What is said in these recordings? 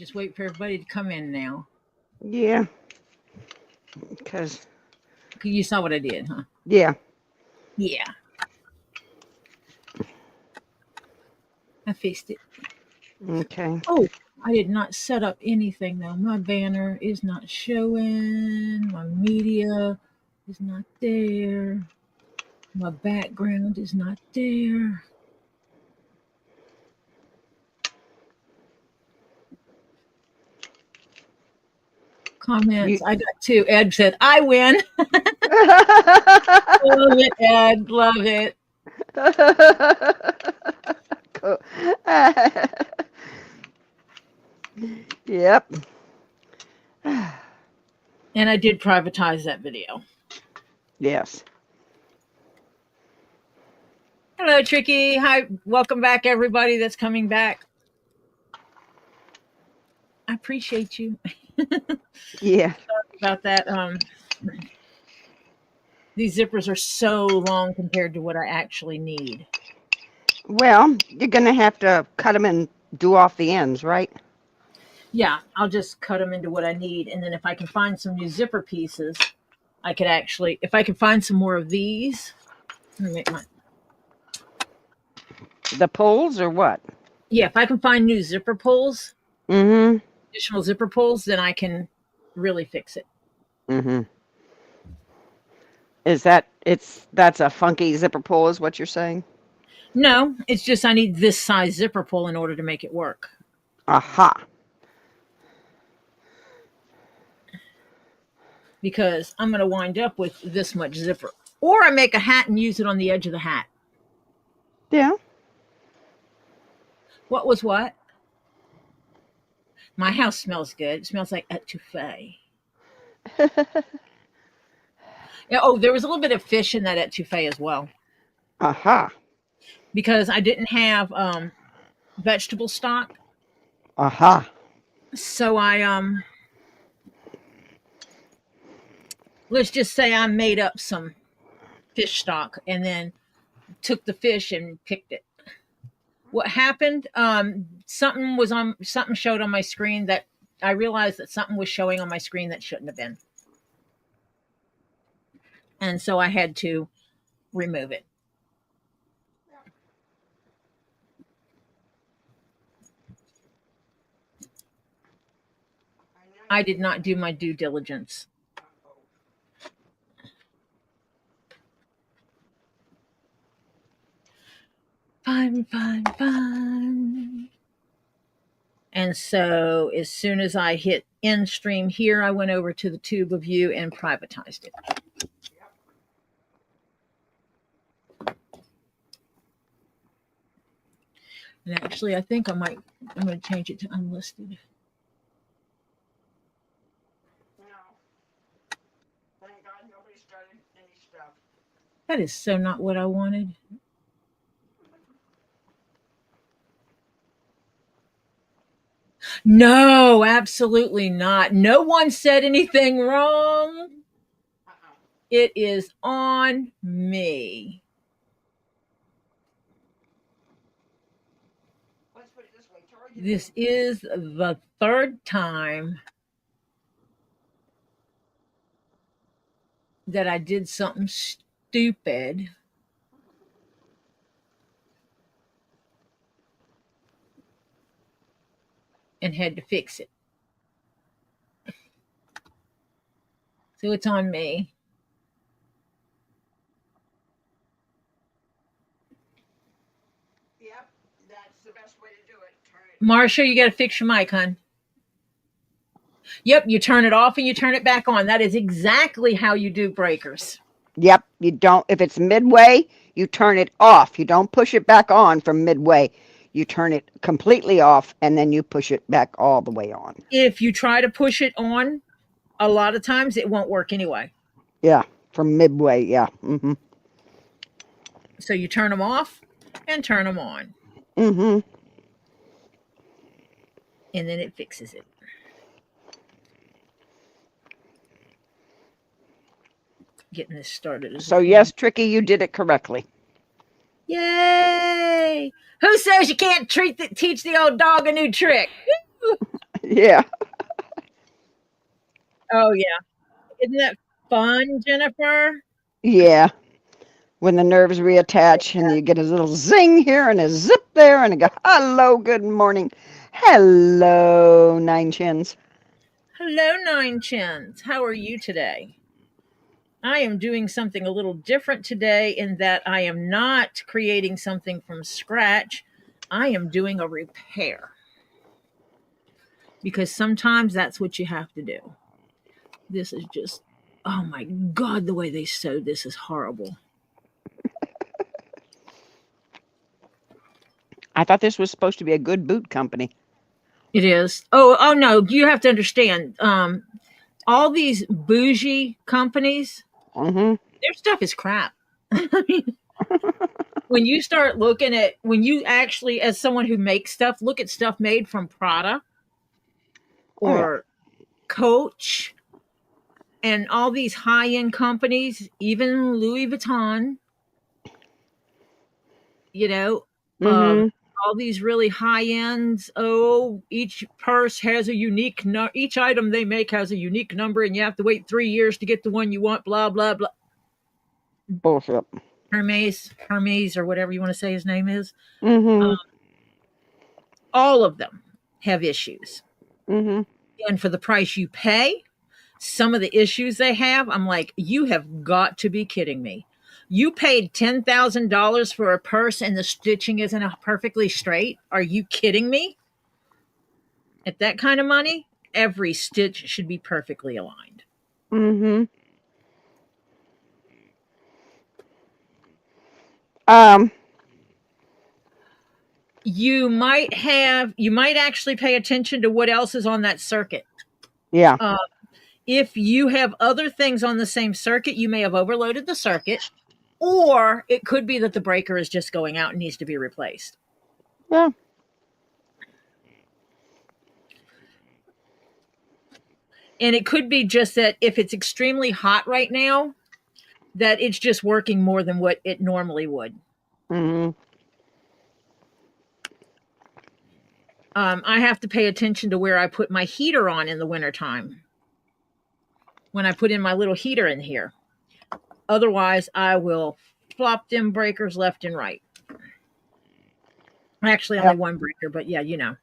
just wait for everybody to come in now. Yeah. Because. You saw what I did, huh? Yeah. Yeah. I fixed it. Okay. Oh, I did not set up anything though. My banner is not showing. My media is not there. My background is not there. Comments. I got 2. Ed said, I win. Love it, Ed. Love it. Cool. Yep. And I did privatize that video. Yes. Hello, Tricky. Hi. Welcome back, everybody that's coming back. I appreciate you. Yeah. Sorry about that. These zippers are so long compared to what I actually need. Well, you're going to have to cut them and do off the ends, right? Yeah, I'll just cut them into what I need. And then if I can find some new zipper pieces, I could actually, if I can find some more of these, let me make mine. The pulls or what? Yeah, if I can find new zipper pulls, additional zipper pulls, then I can really fix it. That's a funky zipper pull is what you're saying? No, it's just I need this size zipper pull in order to make it work. Aha. Because I'm going to wind up with this much zipper. Or I make a hat and use it on the edge of the hat. Yeah. What was what? My house smells good. It smells like etouffee. Yeah, oh, there was a little bit of fish in that etouffee as well. Aha. Because I didn't have vegetable stock. Aha. So I let's just say I made up some fish stock and then took the fish and picked it. What happened? Something showed on my screen that I realized that something was showing on my screen that shouldn't have been. And so I had to remove it. I did not do my due diligence. Fine. And so as soon as I hit end stream here, I went over to the tube of view and privatized it. And actually, I think I'm going to change it to unlisted. No. Thank God nobody started any stuff. That is so not what I wanted. No, absolutely not. No one said anything wrong. It is on me. Let's put it this way, Tori. This is the 3rd time that I did something stupid. And had to fix it. So it's on me. Yep, that's the best way to do it. Turn it. Marsha, you got to fix your mic, hon. Yep, you turn it off and you turn it back on. That is exactly how you do breakers. Yep, you don't. If it's midway, you turn it off. You don't push it back on from midway. You turn it completely off and then you push it back all the way on. If you try to push it on, a lot of times it won't work anyway. Yeah, from midway, yeah. So you turn them off and turn them on. And then it fixes it. Getting this started. So yes, Tricky, you did it correctly. Yay! Who says you can't teach the old dog a new trick? Yeah. Oh yeah. Isn't that fun, Jennifer? Yeah. When the nerves reattach and you get a little zing here and a zip there and you go, hello, good morning. Hello, Nine Chins. Hello, Nine Chins. How are you today? I am doing something a little different today in that I am not creating something from scratch. I am doing a repair because sometimes that's what you have to do. This is just, oh my God, the way they sewed this is horrible. I thought this was supposed to be a good boot company. It is. Oh no, you have to understand. All these bougie companies, Mm-hmm. their stuff is crap. I mean, when you start looking at, when you actually, as someone who makes stuff, look at stuff made from Prada Oh, yeah. or Coach and all these high end companies, even Louis Vuitton, you know, Mm-hmm. all these really high ends. Oh, each purse has a unique, each item they make has a unique number, and you have to wait 3 years to get the one you want, blah, blah, blah. Bullshit. Hermes, or whatever you want to say his name is. Mm-hmm. All of them have issues. Mm-hmm. And for the price you pay, some of the issues they have, I'm like, you have got to be kidding me. You paid $10,000 for a purse and the stitching isn't perfectly straight. Are you kidding me? At that kind of money, every stitch should be perfectly aligned. Mm-hmm. Um, You might actually pay attention to what else is on that circuit. yeah. Uh, if you have other things on the same circuit, you may have overloaded the circuit, or it could be that the breaker is just going out and needs to be replaced. Yeah. And it could be just that if it's extremely hot right now, that it's just working more than what it normally would. Mm-hmm. I have to pay attention to where I put my heater on in the wintertime when I put in my little heater in here. Otherwise, I will flop them breakers left and right. Actually, only Yep. one breaker, but yeah, you know.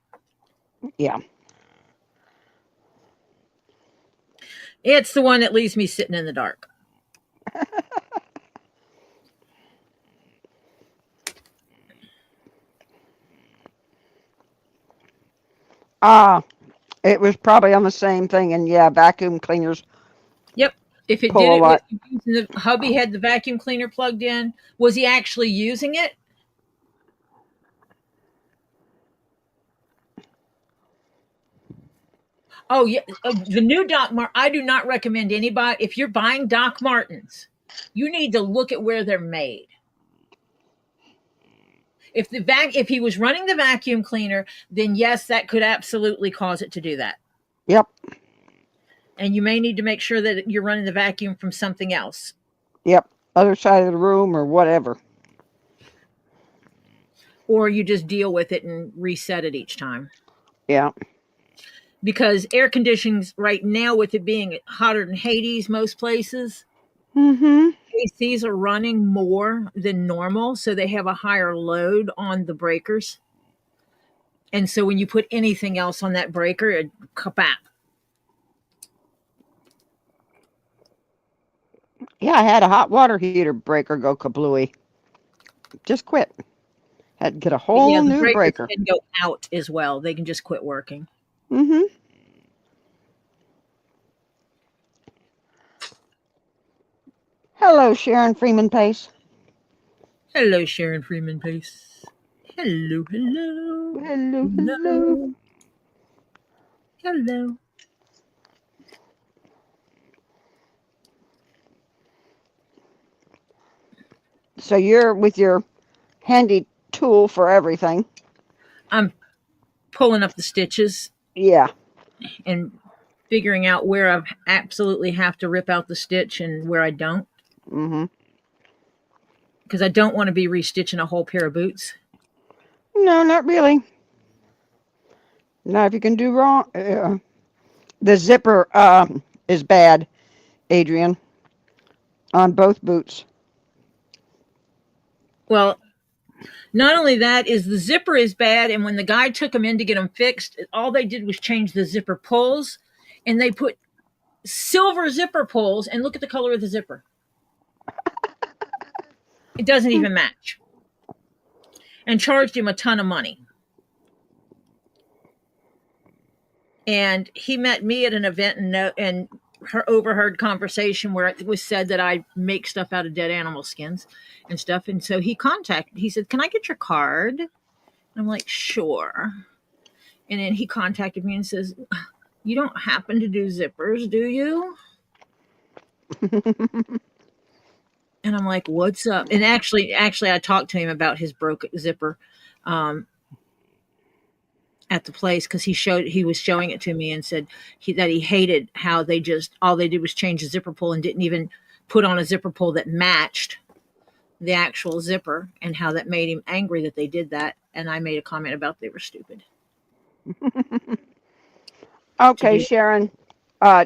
Yeah. It's the one that leaves me sitting in the dark. Ah, it was probably on the same thing, and yeah, vacuum cleaners Yep. If it pull did a it with lot. the hubby had the vacuum cleaner plugged in, was he actually using it? Oh yeah, the new Doc Martin. I do not recommend anybody if you're buying Doc Martens. You need to look at where they're made. If he was running the vacuum cleaner, then yes, that could absolutely cause it to do that. Yep. And you may need to make sure that you're running the vacuum from something else, Yep. Other side of the room or whatever. or you just deal with it and reset it each time. Yeah. Because air conditionings right now, with it being hotter than Hades, most places, Mm-hmm. ACs are running more than normal, so they have a higher load on the breakers. And so when you put anything else on that breaker, it kabap. Yeah, I had a hot water heater breaker go kablooey. Just quit. Had to get a But yeah, whole the new breakers breaker. can go out as well. They can just quit working. Mm-hmm. Hello, Sharon Freeman Pace. Hello, Sharon Freeman Pace. Hello, hello, Hello, hello. hello, hello. So you're with your handy tool for everything. I'm pulling up the stitches Yeah. and figuring out where I absolutely have to rip out the stitch and where I don't. Mm-hmm. Because I don't want to be restitching a whole pair of boots. No, not really. Now, if you can do wrong, the zipper is bad, Adrian, on both boots. Well, not only that is the zipper is bad, and when the guy took them in to get them fixed, all they did was change the zipper pulls, and they put silver zipper pulls, and look at the color of the zipper. It doesn't even match. And charged him a ton of money. And he met me at an event and overheard conversation where it was said that I make stuff out of dead animal skins and stuff. And so he said, "Can I get your card?" And I'm like, "Sure." And then he contacted me and says, "You don't happen to do zippers, do you?" And I'm like, "What's up?" And actually, I talked to him about his broke zipper at the place because he was showing it to me and said that he hated how all they did was change the zipper pull and didn't even put on a zipper pull that matched the actual zipper, and how that made him angry that they did that. And I made a comment about they were stupid. Okay, Sharon.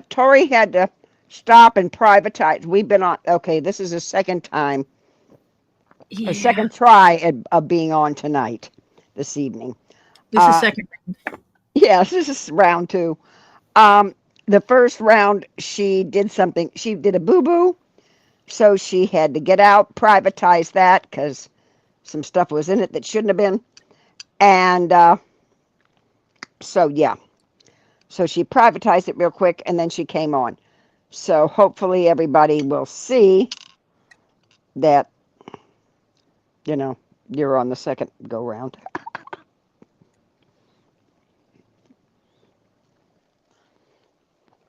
Tori had to stop and privatize. We've been on. Okay, this is the second time, Yeah. a second try of being on tonight, this evening. This is second. Yes, this is round 2. The first round, she did something. She did a boo-boo, so she had to get out, privatize that because some stuff was in it that shouldn't have been. And so, yeah. So she privatized it real quick, and then she came on. So hopefully everybody will see that, you're on the second go-round.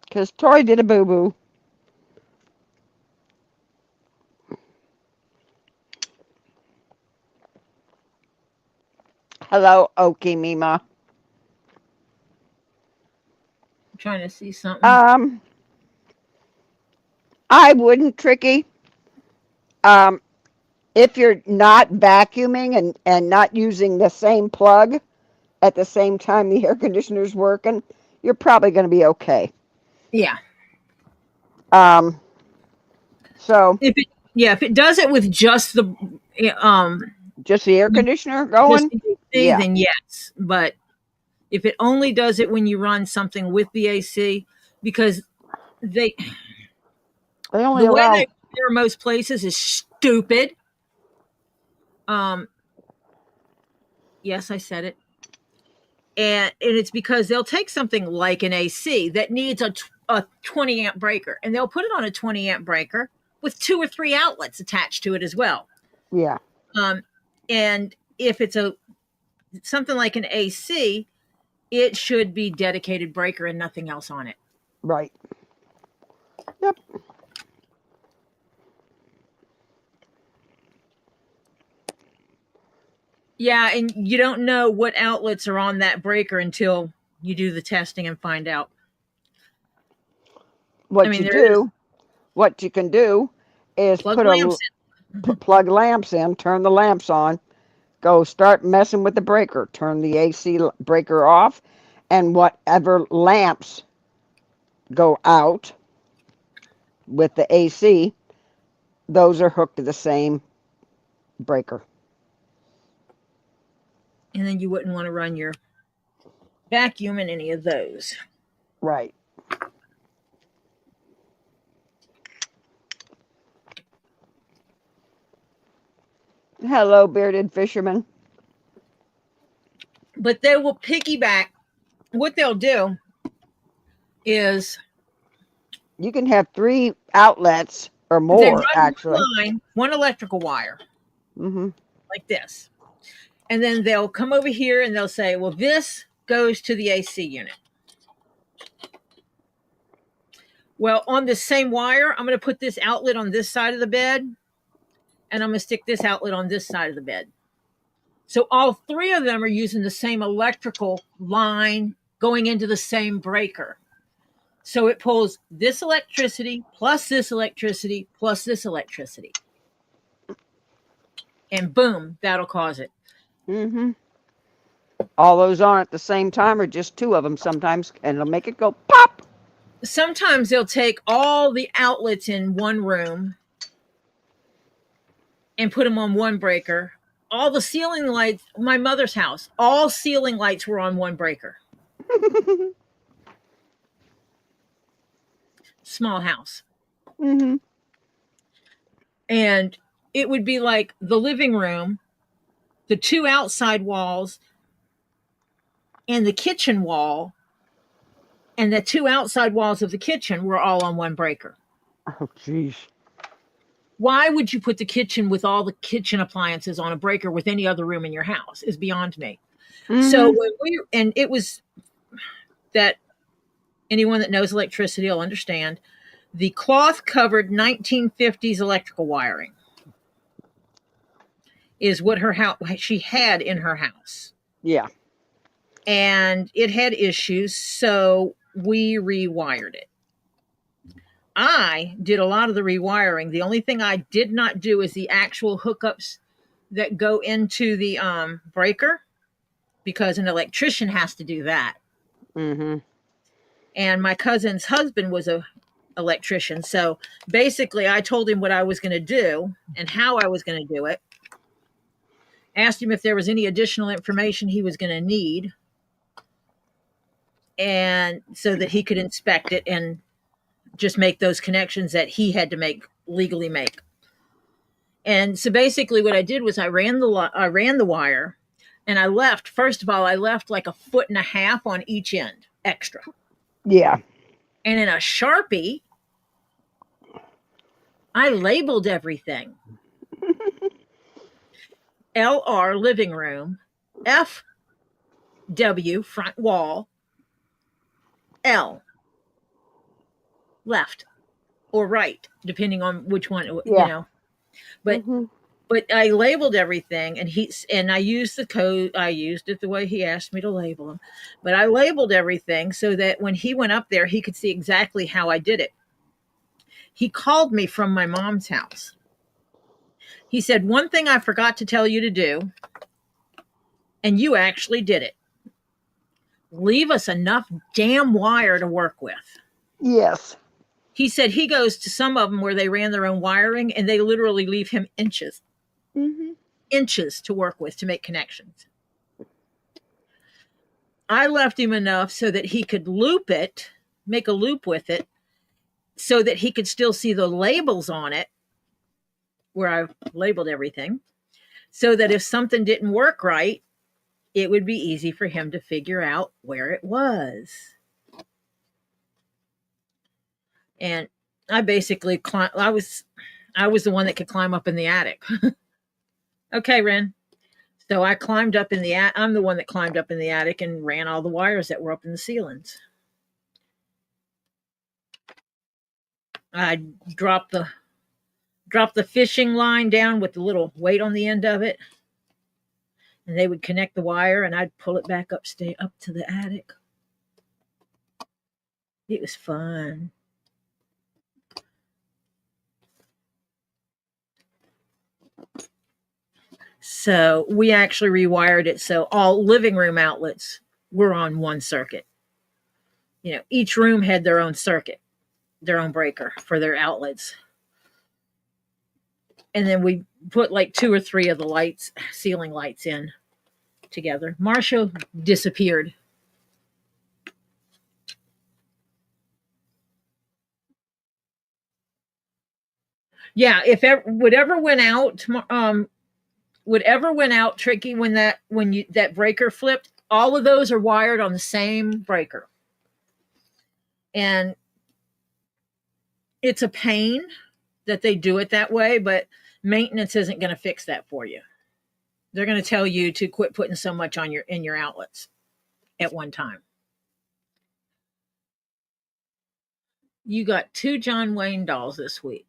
Because Tori did a boo-boo. Hello, Okie Mima. I'm trying to see something. I wouldn't, Tricky. If you're not vacuuming and not using the same plug at the same time the air conditioner's working, you're probably going to be okay. Yeah. So If it does it with just the just the air conditioner going, yeah, then yes. But if it only does it when you run something with the AC, because the only way allow. they repair most places is stupid. Yes, I said it. And it's because they'll take something like an AC that needs a 20 amp breaker, and they'll put it on a 20 amp breaker with 2 or 3 outlets attached to it as well. Yeah. And if it's something like an AC, it should be dedicated breaker and nothing else on it. Right. Yep. Yeah, and you don't know what outlets are on that breaker until you do the testing and find out. What you can do is plug lamps in, turn the lamps on, go start messing with the breaker, turn the AC breaker off, and whatever lamps go out with the AC, those are hooked to the same breaker. And then you wouldn't want to run your vacuum in any of those. Right. Hello, bearded fisherman. But they will piggyback. What they'll do is you can have 3 outlets or more, actually. One electrical wire, like this. And then they'll come over here and they'll say, well, this goes to the AC unit. Well, on the same wire, I'm going to put this outlet on this side of the bed, and I'm going to stick this outlet on this side of the bed. So all 3 of them are using the same electrical line going into the same breaker. So it pulls this electricity plus this electricity plus this electricity. And boom, that'll cause it. All those on at the same time, or just two of them sometimes, and it'll make it go pop. Sometimes they'll take all the outlets in one room and put them on one breaker. All the ceiling lights, my mother's house, all ceiling lights were on one breaker. Small house. Mm-hmm. And it would be like the living room, the two outside walls, and the kitchen wall, and the two outside walls of the kitchen were all on one breaker. Oh, jeez. Why would you put the kitchen with all the kitchen appliances on a breaker with any other room in your house is beyond me. So Mm-hmm. and it was that anyone that knows electricity will understand the cloth covered 1950s electrical wiring is what her house she had in her house. Yeah. And it had issues, so we rewired it. I did a lot of the rewiring. The only thing I did not do is the actual hookups that go into the breaker, because an electrician has to do that. Mm-hmm. And my cousin's husband was a electrician, so basically I told him what I was going to do and how I was going to do it. Asked him if there was any additional information he was going to need, and so that he could inspect it and just make those connections that he had to legally make. And so basically what I did was I ran the wire, and I left, first of all, I left like 1.5 feet on each end extra. Yeah. And in a Sharpie, I labeled everything. LR living room, FW front wall, L left or right, depending on which one, Yeah. But Mm-hmm. I labeled everything, and I used the code. I used it the way he asked me to label them. But I labeled everything so that when he went up there, he could see exactly how I did it. He called me from my mom's house. He said, "One thing I forgot to tell you to do, and you actually did it. Leave us enough damn wire to work with." Yes. He said he goes to some of them where they ran their own wiring, and they literally leave him inches Mm-hmm. to work with to make connections. I left him enough so that he could loop it, make a loop with it, so that he could still see the labels on it where I labeled everything, so that if something didn't work right, it would be easy for him to figure out where it was. And I basically I was the one that could climb up in the attic. Okay, Ren. So I climbed up in the attic. I'm the one that climbed up in the attic and ran all the wires that were up in the ceilings. I dropped the fishing line down with the little weight on the end of it, and they would connect the wire, and I'd pull it back up to the attic. It was fun. So we actually rewired it so all living room outlets were on one circuit. Each room had their own circuit, their own breaker for their outlets. And then we put like 2 or 3 of the ceiling lights in together. Marshall disappeared. Yeah, if whatever went out, Tricky, when that breaker flipped, all of those are wired on the same breaker, and it's a pain that they do it that way, but maintenance isn't going to fix that for you. They're going to tell you to quit putting so much in your outlets at one time. You got 2 John Wayne dolls this week.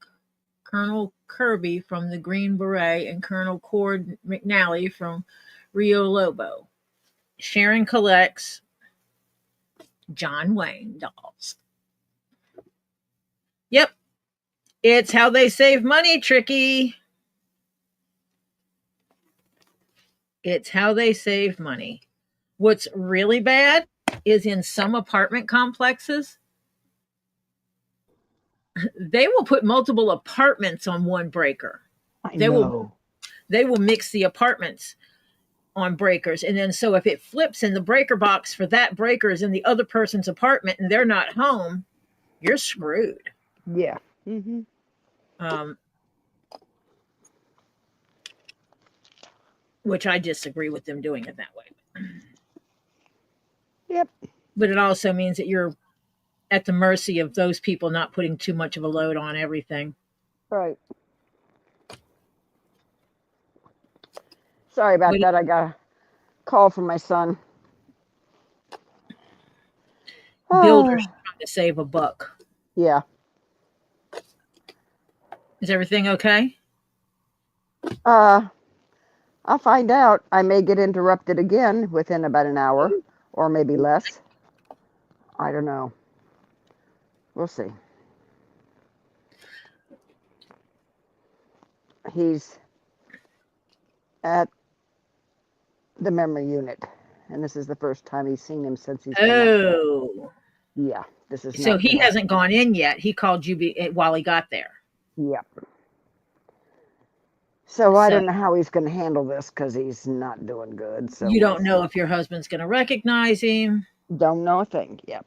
Colonel Kirby from the Green Beret and Colonel Cord McNally from Rio Lobo. Sharon collects John Wayne dolls. Yep. It's how they save money, Tricky. It's how they save money. What's really bad is in some apartment complexes, they will put multiple apartments on one breaker. I They will know. they will mix the apartments on breakers. And then so if it flips and the breaker box for that breaker is in the other person's apartment and they're not home, you're screwed. Yeah. Mm-hmm. Um, which I disagree with them doing it that way. Yep. But it also means that you're at the mercy of those people not putting too much of a load on everything. Right. Sorry about But that. I got a call from my son. builders Ah, trying to save a buck. yeah. Is everything okay? Uh, I'll find out. I may get interrupted again within about an hour or maybe less. I don't know. We'll see. He's at the memory unit, and this is the first time he's seen him since he's been up there. Oh, Yeah, this is so not he gonna. hasn't gone in yet. He called you while he got there. Yeah. So I So don't know how he's gonna handle this because he's not doing good. So you we'll don't see. know if your husband's going to recognize him, Don't know a thing. Yep.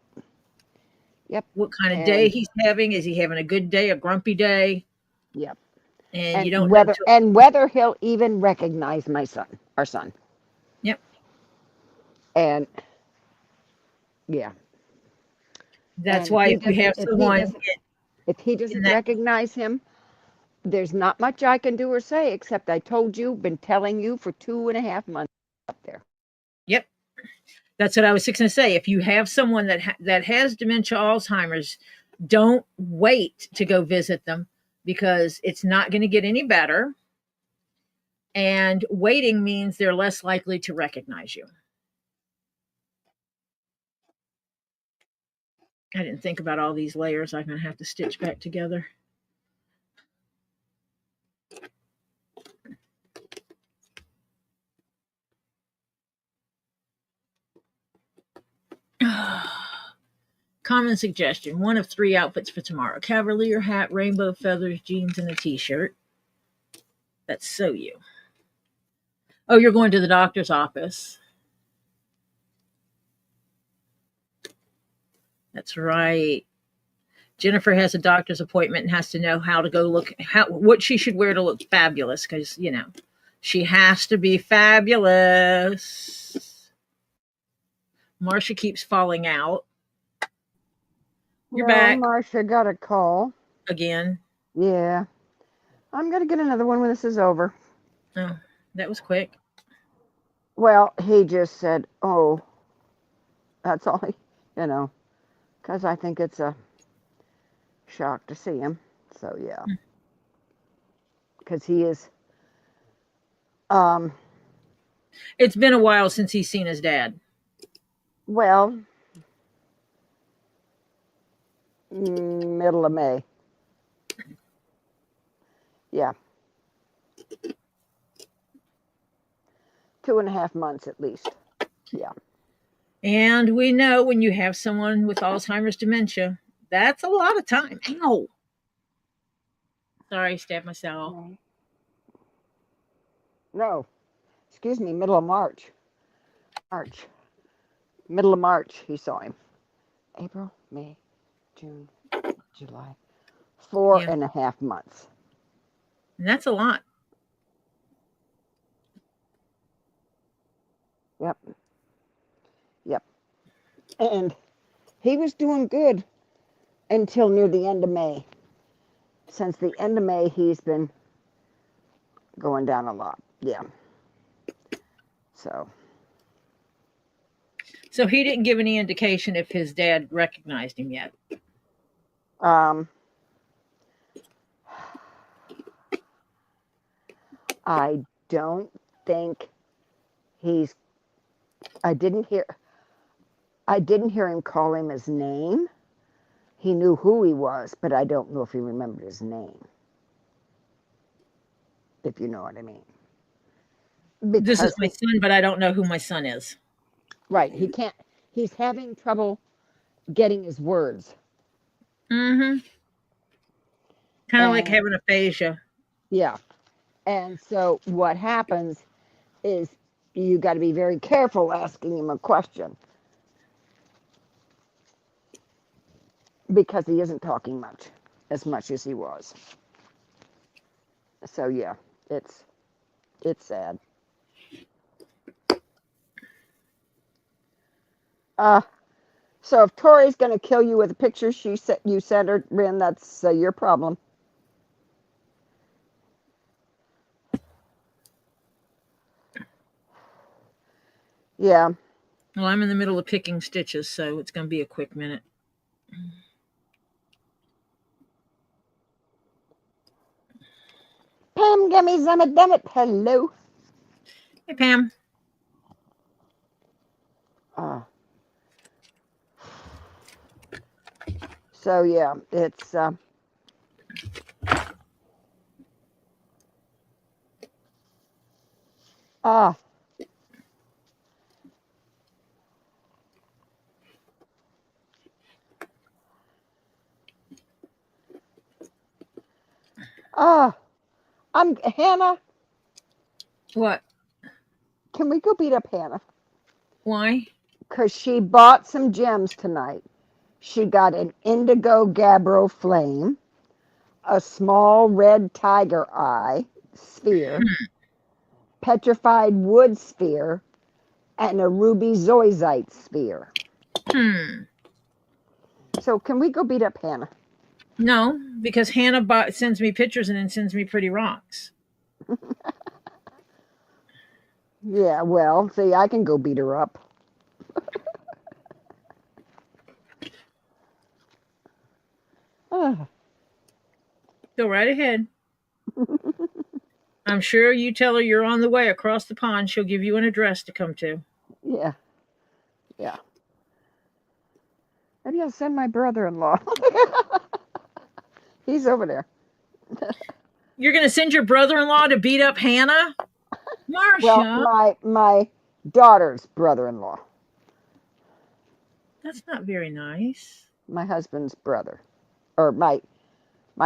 Yep. what kind of day And he's having. Is he having a good day, a grumpy day? yep. And you And don't know whether till. and whether he'll even recognize my son, our son. Yep. And yeah. That's And if why he if you doesn't have someone if he in doesn't that, recognize him, there's not much I can do or say except I told you, been telling you for 2.5 months up there. yep, that's what I was going to say. If you have someone that has dementia, Alzheimer's, don't wait to go visit them because it's not going to get any better. And waiting means they're less likely to recognize you. I didn't think about all these layers I'm going to have to stitch back together. Common suggestion: one of three outfits for tomorrow: cavalier hat, rainbow feathers, jeans, and a t-shirt. That's so you. Oh, you're going to the doctor's office. That's right. Jennifer has a doctor's appointment and has to know how to go look what she should wear to look fabulous because she has to be fabulous. Marcia keeps falling out. You're No, back Marcia got a call. again. Yeah. I'm gonna get another one when this is over. Oh, that was quick. Well, he just said, "Oh, that's all he," you know, because I think it's a shock to see him. So yeah, because he is. Um. It's been a while since he's seen his dad. Well, middle of May. Yeah. 2.5 months at least. Yeah. And we know when you have someone with Alzheimer's dementia, that's a lot of time. Ow. Sorry, stabbed myself. No, excuse me, middle of March. March. Middle of March, he saw him. April, May, June, July. Four Yeah. and a half months. And that's a lot. Yep. Yep. And he was doing good until near the end of May. Since the end of May, he's been going down a lot. Yeah. So. So he didn't give any indication if his dad recognized him yet. Um, I don't think he's. I didn't hear. I didn't hear him call him his name. He knew who he was, but I don't know if he remembered his name. If you know what I mean. This is Because my son, but I don't know who my son is. Right. He can't. He's having trouble getting his words. Mm-hmm. Kind of like And having aphasia. yeah. And so what happens is you got to be very careful asking him a question because he isn't talking as much as he was. So yeah, it's sad. Uh, so if Tori's going to kill you with a picture you sent her, Rin, that's your problem. Yeah. Well, I'm in the middle of picking stitches, so it's going to be a quick minute. Pam, give me some of them. Hello. Hey, Pam. So yeah, it's ah ah I'm Hannah. What? Can we go beat up Hannah? Why? Because she bought some gems tonight. She got an indigo gabbro flame, a small red tiger eye sphere, petrified wood sphere, and a ruby zoisite sphere. So can we go beat up Hannah? No, because Hannah sends me pictures and then sends me pretty rocks. Yeah, well, see, I can go beat her up. Go right ahead. I'm sure you tell her you're on the way across the pond. She'll give you an address to come to. Yeah, yeah. Maybe I'll send my brother-in-law. He's over there. You're going to send your brother-in-law to beat up Hannah? Well, Marcia. my daughter's brother-in-law. That's not very nice. My husband's brother. Or my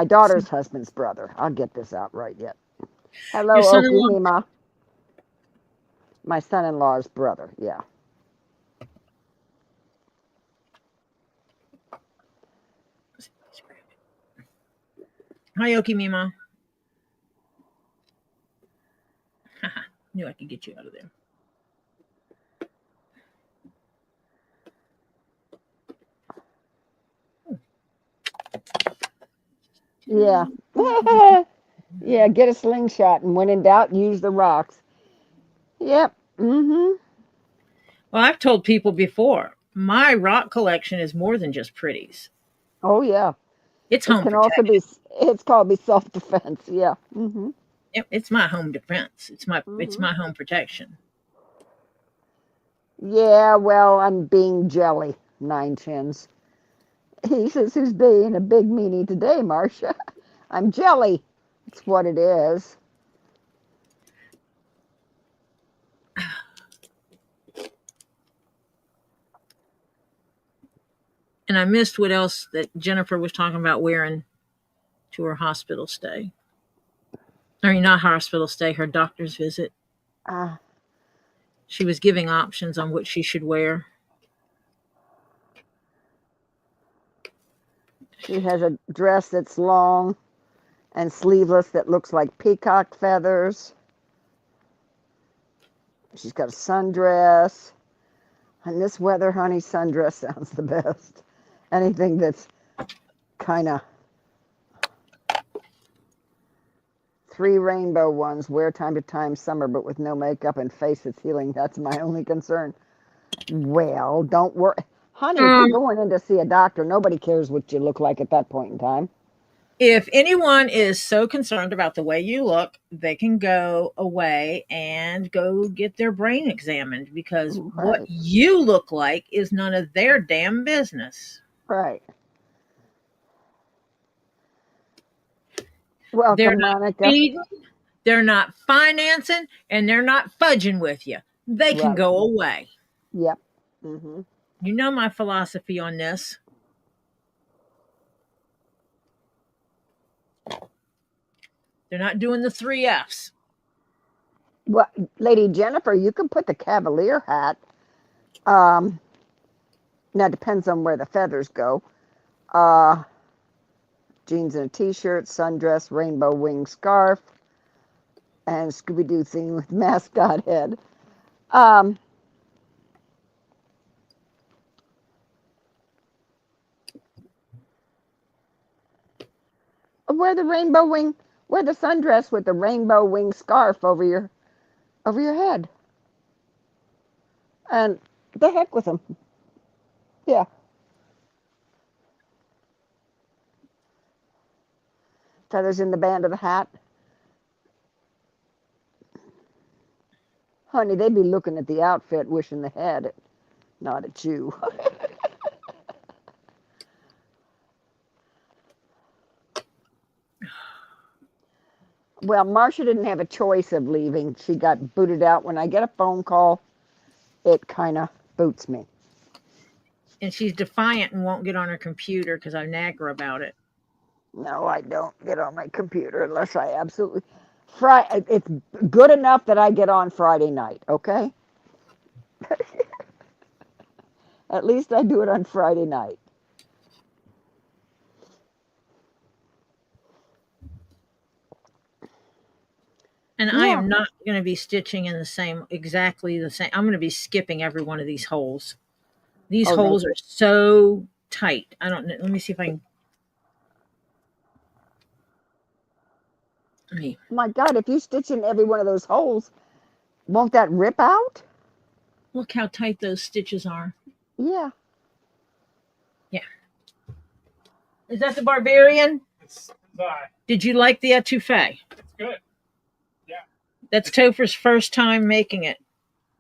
daughter's husband's brother. I'll get this out right yet. Hello, Your son-in-law. Okihima. My son-in-law's brother, yeah. Hi, Okimima. Knew I could get you out of there. Yeah. Yeah, get a slingshot, and when in doubt, use the rocks. Yep. Mm-hmm. Well, I've told people before, my rock collection is more than just pretties. Oh, yeah. It's It home can also protection. be, it's called self-defense, yeah. Mm-hmm. It's my home defense. It's Mm-hmm. my home protection. Yeah, well, I'm being jelly, Nine Chins. He says, who's being a big meanie today, Marcia? I'm jelly. That's what it is. And I missed what else that Jennifer was talking about wearing to her hospital stay. I mean, not hospital stay, her doctor's visit. Uh, She was giving options on what she should wear. she has a dress that's long and sleeveless that looks like peacock feathers. She's got a sundress. In this weather, honey, sundress sounds the best. Anything that's kind of 3 rainbow ones, wear time to time summer, but with no makeup and face that's healing. That's my only concern. Well, don't worry. Honey, if you're going in to see a doctor, nobody cares what you look like at that point in time. If anyone is so concerned about the way you look, they can go away and go get their brain examined because what Right. you look like is none of their damn business. Right. They're Welcome, not Monica. feeding, they're not financing, and they're not fudging with you. They can Right. go away. Yep. Mm-hmm. You know my philosophy on this. They're not doing the 3 Fs. Well, Lady Jennifer, you can put the cavalier hat. Um, Now it depends on where the feathers go. Uh, Jeans and a t-shirt, sundress, rainbow wing scarf, and Scooby-Doo theme with mascot head. Um, wear the rainbow wing, wear the sundress with the rainbow wing scarf over your head, and the heck with them. Yeah, feathers in the band of the hat. Honey, they'd be looking at the outfit, wishing they had it, not at you. Well, Marcia didn't have a choice of leaving. She got booted out. When I get a phone call, it kind of boots me. And she's defiant and won't get on her computer because I nag her about it. No, I don't get on my computer unless I absolutely. It's good enough that I get on Friday night, okay? At least I do it on Friday night. And I Yeah. am not going to be stitching in exactly the same. I'm going to be skipping every one of these holes. These Oh, holes are so tight. I don't know. Let me see if I can. My God, if you stitch in every one of those holes, won't that rip out? Look how tight those stitches are. Yeah. Yeah. Is that the barbarian? It's Did you like the etouffee? It's good. Yeah. That's Topher's first time making it.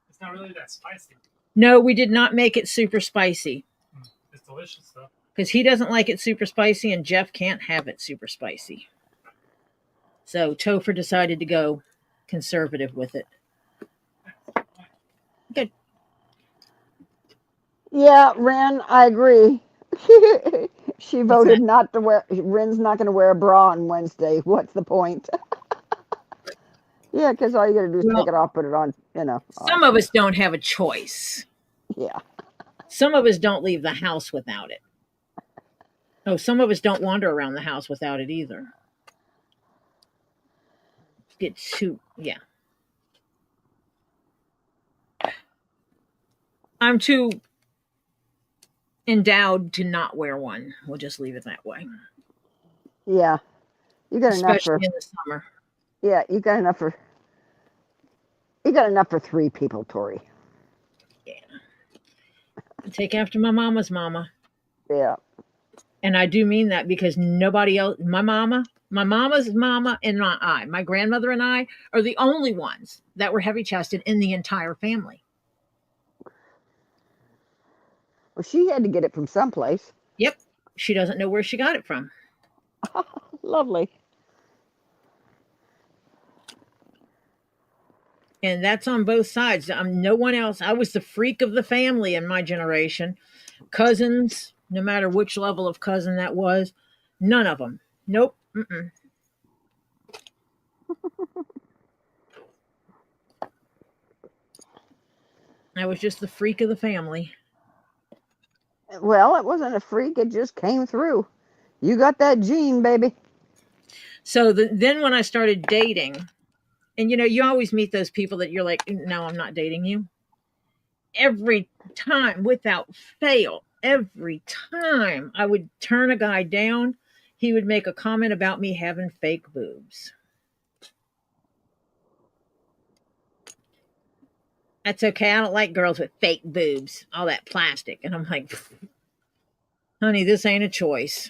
It's not really that spicy. No, we did not make it super spicy. It's delicious though. Because he doesn't like it super spicy and Jeff can't have it super spicy. So Topher decided to go conservative with it. Good. Yeah, Ren, I agree. She voted not to wear. Ren's not going to wear a bra on Wednesday. What's the point? Yeah, because all you got to do is take it off, put it on. Some of us don't have a choice. Yeah. Some of us don't leave the house without it. Oh, some of us don't wander around the house without it either. Get too, yeah. I'm too endowed to not wear one. We'll just leave it that way. Yeah. You got enough for. Especially in the summer. Yeah, you got enough for. You got enough for 3 people, Tori. Yeah. I take after my mama's mama. Yeah. And I do mean that because nobody else, my mama's mama, and my grandmother and I are the only ones that were heavy chested in the entire family. Well, she had to get it from someplace. Yep. She doesn't know where she got it from. Lovely. And that's on both sides. No one else. I was the freak of the family in my generation. Cousins, no matter which level of cousin that was, none of them. Nope. Mm-mm. I was just the freak of the family. Well, it wasn't a freak. It just came through. You got that gene, baby. So then when I started dating, and you always meet those people that you're like, no, I'm not dating you. Every time, without fail, every time I would turn a guy down, he would make a comment about me having fake boobs. That's okay. I don't like girls with fake boobs, all that plastic. And I'm like, honey, this ain't a choice.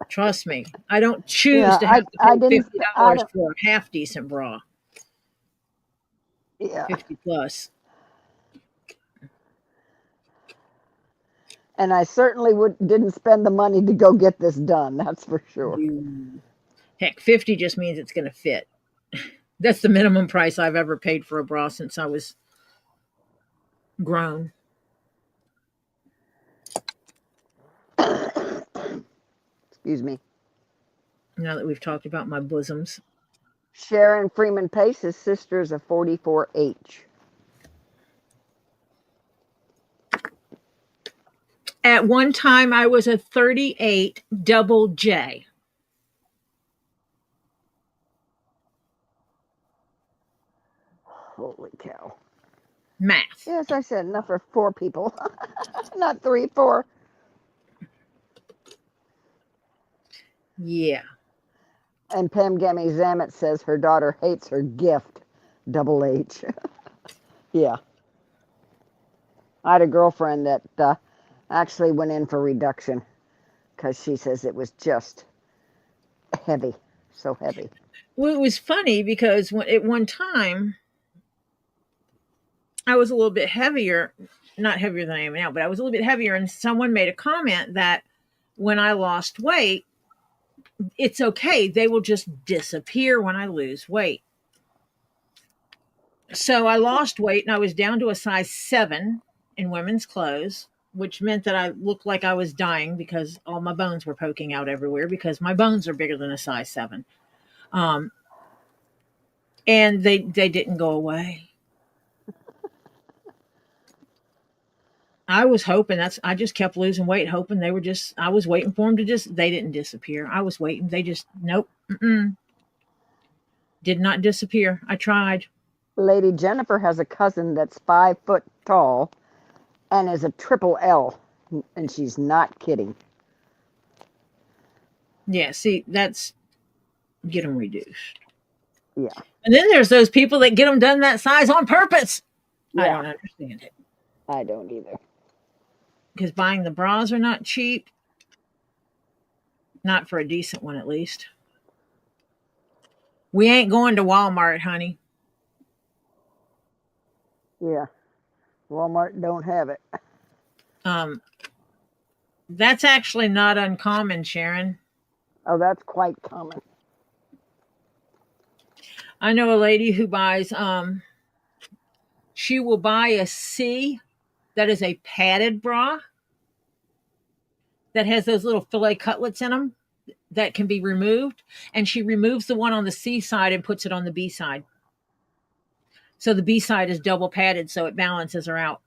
Trust me. I don't choose to have to pay $50 for a half decent bra. Yeah. 50 plus. And I certainly didn't spend the money to go get this done. That's for sure. Heck, 50 just means it's going to fit. That's the minimum price I've ever paid for a bra since I was grown. Excuse me. Now that we've talked about my bosoms. Sharon Freeman Pace's sister is a 44H. At one time, I was a 38 double J. Holy cow. Math. Yes, I said enough for 4 people. Not 3, 4. Yeah. And Pam Gammy Zamet says her daughter hates her gift. Double H. Yeah. I had a girlfriend that actually went in for reduction because she says it was just heavy. So heavy. Well, it was funny because at one time, I was a little bit heavier, not heavier than I am now, but I was a little bit heavier. And someone made a comment that when I lost weight, it's okay. They will just disappear when I lose weight. So I lost weight and I was down to a size 7 in women's clothes, which meant that I looked like I was dying because all my bones were poking out everywhere because my bones are bigger than a size 7. And they didn't go away. I was hoping I just kept losing weight, hoping I was waiting for them they didn't disappear. I was waiting. They just, nope. Did not disappear. I tried. Lady Jennifer has a cousin that's 5 foot tall and is a triple L. And she's not kidding. Yeah, see, get them reduced. Yeah. And then there's those people that get them done that size on purpose. Yeah. I don't understand it. I don't either. Because buying the bras are not cheap. Not for a decent one, at least. We ain't going to Walmart, honey. Yeah. Walmart don't have it. That's actually not uncommon, Sharon. Oh, that's quite common. I know a lady who buys, she will buy a C that is a padded bra that has those little filet cutlets in them that can be removed. And she removes the one on the C side and puts it on the B side. So the B side is double padded, so it balances her out.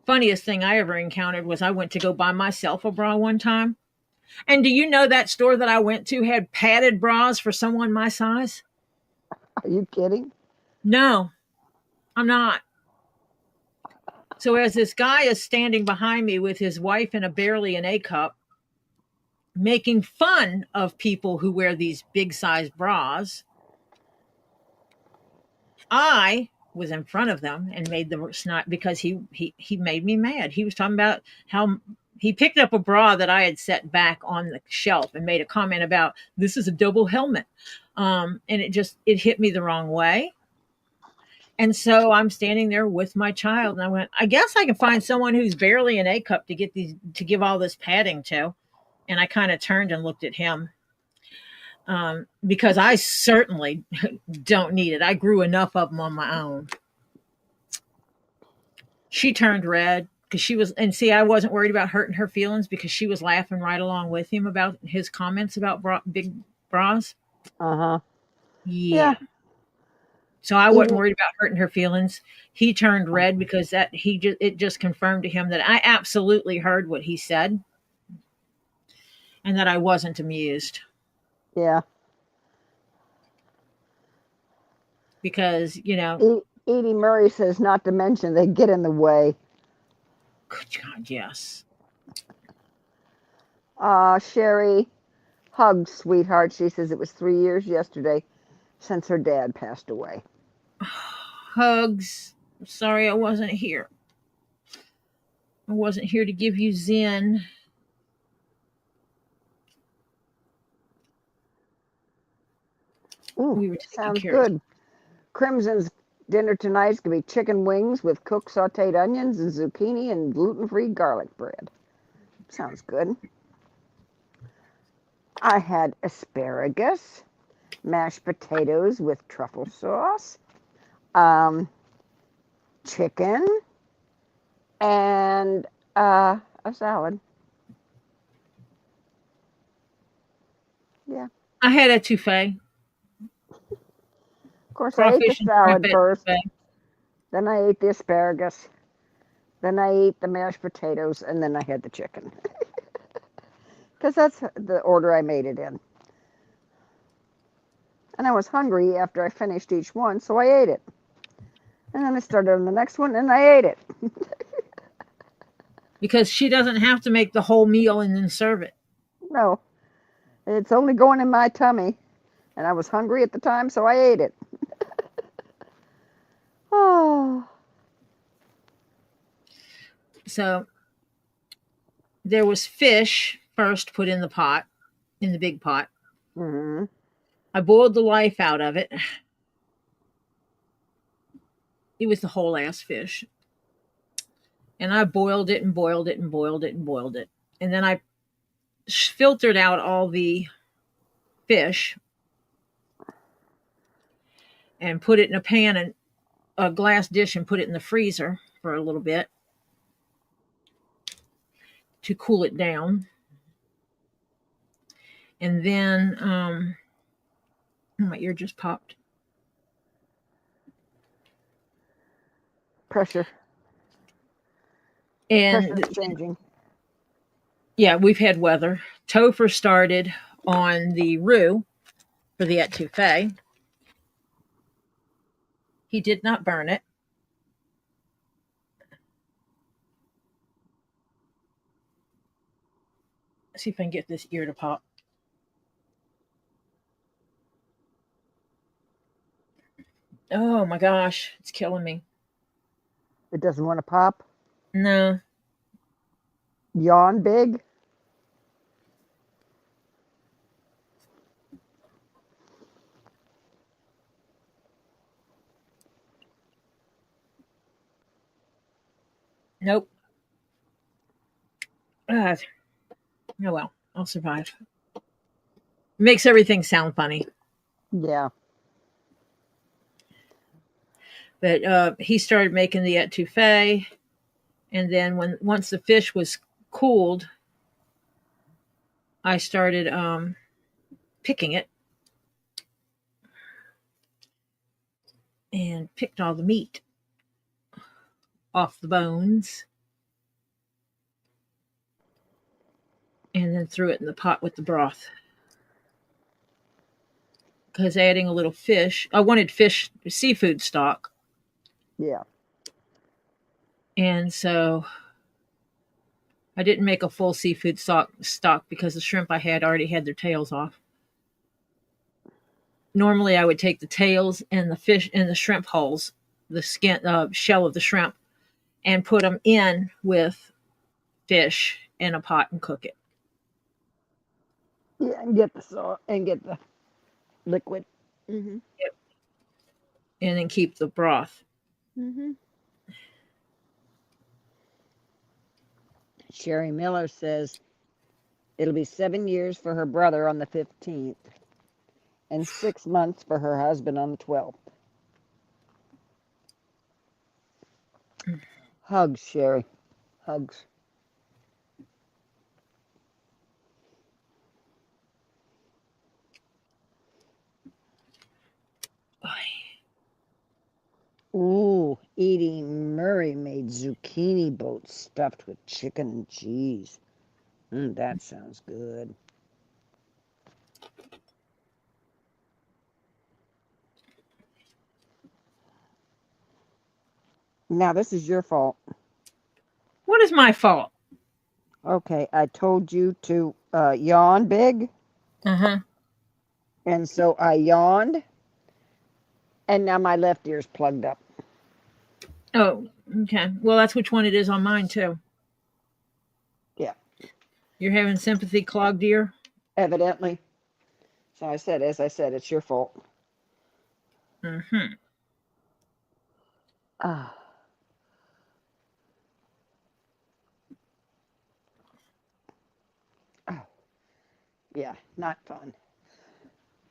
Funniest thing I ever encountered was I went to go buy myself a bra one time. And do you know that store that I went to had padded bras for someone my size? Are you kidding? No, I'm not. So as this guy is standing behind me with his wife in barely an A cup, making fun of people who wear these big size bras, I was in front of them and made the snot because he made me mad. He was talking about how he picked up a bra that I had set back on the shelf and made a comment about this is a double helmet. And it hit me the wrong way. And so I'm standing there with my child and I went, I guess I can find someone who's barely an A cup to give all this padding to. And I kind of turned and looked at him. Because I certainly don't need it. I grew enough of them on my own. She turned red because I wasn't worried about hurting her feelings because she was laughing right along with him about his comments about big bras. Uh-huh. Yeah. So I wasn't worried about hurting her feelings. He turned red because it just confirmed to him that I absolutely heard what he said and that I wasn't amused. Yeah. Because, Edie Murray says not to mention they get in the way. Good God, yes. Sherry hugs sweetheart. She says it was 3 years yesterday since her dad passed away. Hugs. Sorry I wasn't here. I wasn't here to give you Zen. Ooh, sounds good. Crimson's dinner tonight's going to be chicken wings with cooked sauteed onions and zucchini and gluten-free garlic bread. Sounds good. I had asparagus, mashed potatoes with truffle sauce, chicken, and a salad. Yeah. I had etouffee, Of course, I ate the crawfish and shrimp salad first, etouffee. then I ate the asparagus, then I ate the mashed potatoes, and then I had the chicken. Because that's the order I made it in. And I was hungry after I finished each one, so I ate it. And then I started on the next one, and I ate it. Because she doesn't have to make the whole meal and then serve it. No, it's only going in my tummy. And I was hungry at the time, so I ate it. Oh. So there was fish first put in the pot, in the big pot. Mm-hmm. I boiled the life out of it. It was the whole ass fish. And I boiled it and boiled it and boiled it and boiled it. And then I filtered out all the fish and put it in a pan and a glass dish and put it in the freezer for a little bit to cool it down. And then my ear just popped. Pressure's And changing. yeah, we've had weather. Topher started on the roux for the etouffee. He did not burn it. Let's see if I can get this ear to pop. Oh my gosh, it's killing me. It doesn't want to pop. No. Yawn big. Nope. Oh well, I'll survive. It makes everything sound funny. Yeah. But he started making the etouffee, and then once the fish was cooled, I started picking it and picked all the meat off the bones, and then threw it in the pot with the broth. Because adding a little fish, I wanted seafood stock. Yeah. And so I didn't make a full seafood stock because the shrimp I had already had their tails off. Normally I would take the tails and the fish and the shrimp hulls, the skin, shell of the shrimp, and put them in with fish in a pot and cook it. Yeah, and get the sauce and get the liquid. Mm-hmm. Yep. And then keep the broth. Mm-hmm. Sherry Miller says it'll be 7 years for her brother on the 15th and 6 months for her husband on the 12th. Hugs, Sherry. Hugs. Ooh, Edie Murray made zucchini boats stuffed with chicken and cheese. That sounds good. Now, this is your fault. What is my fault? Okay, I told you to yawn big. Uh-huh. And so I yawned. And now my left ear's plugged up. Oh, okay. Well, that's which one it is on mine, too. Yeah. You're having sympathy clogged ear? Evidently. So as I said, it's your fault. Mm-hmm. Ah. Oh. Yeah, not fun.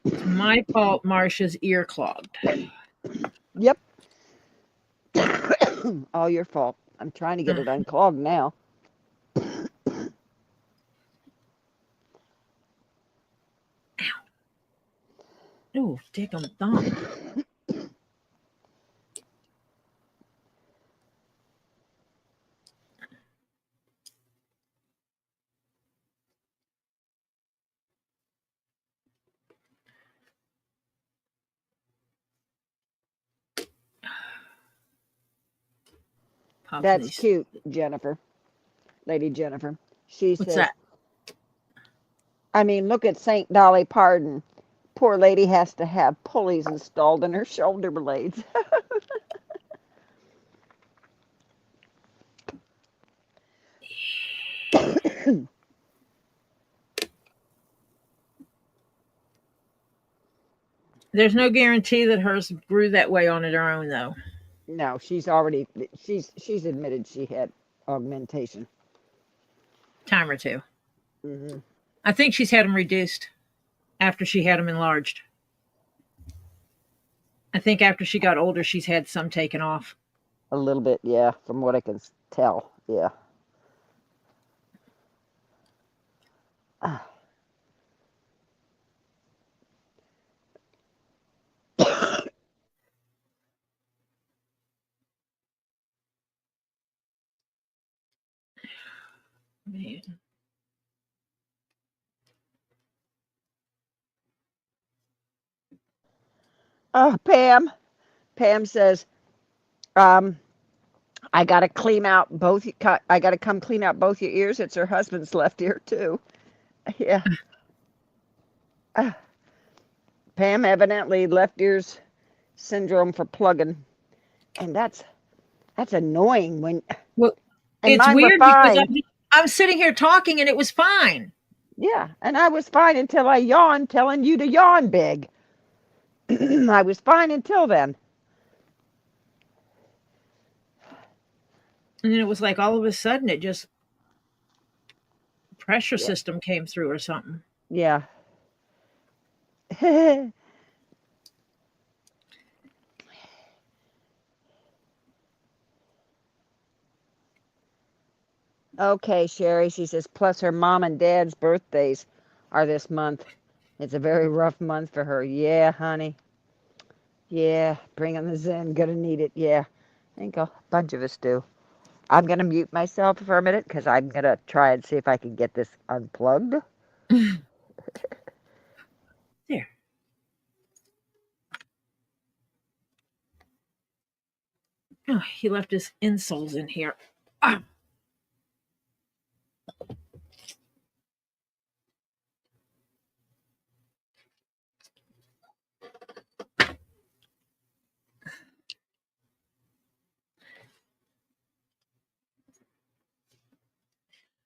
It's my fault Marcia's ear clogged. Yep. All your fault. I'm trying to get it unclogged now. Oh, dick on the thumb. That's cute, Jennifer. Lady Jennifer. She What's says, that? I mean, look at St. Dolly Parton. Poor lady has to have pulleys installed in her shoulder blades. There's no guarantee that hers grew that way on her own, though. No, she's admitted she had augmentation. Time or two. Mm-hmm. I think she's had them reduced after she had them enlarged. I think after she got older, she's had some taken off. A little bit, yeah, from what I can tell, yeah. Man. Oh, Pam. Pam says, I gotta clean out both. I gotta come clean out both your ears. It's her husband's left ear too. Yeah. Pam evidently left ears syndrome for plugging, and that's annoying. Well, And it's mine were weird because fine. I'm sitting here talking and it was fine. Yeah, and I was fine until I yawned, telling you to yawn big. I was fine until then. And then it was like all of a sudden it just pressure Yeah. system came through or something. Yeah. Okay, Sherry, she says, plus her mom and dad's birthdays are this month. It's a very rough month for her. Yeah, honey. Yeah, bring on the Zen. Gonna need it. Yeah, I think a bunch of us do. I'm gonna mute myself for a minute because I'm gonna try and see if I can get this unplugged. There. Oh, he left his insoles in here. Ah.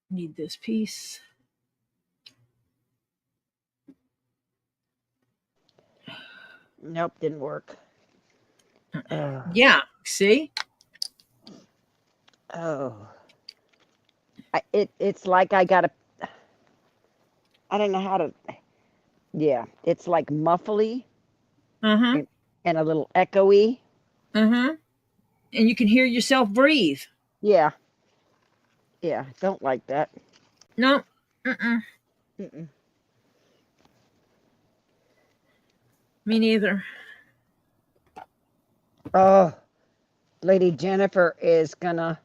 Need this piece. Nope, didn't work. Yeah, see? Oh. It's like I gotta. I don't know how to. Yeah, it's like muffly Uh-huh. and a little echoey. Uh-huh. And you can hear yourself breathe. Yeah. Yeah, don't like that. No. Mm-mm. Mm-mm. Me neither. Oh, Lady Jennifer is gonna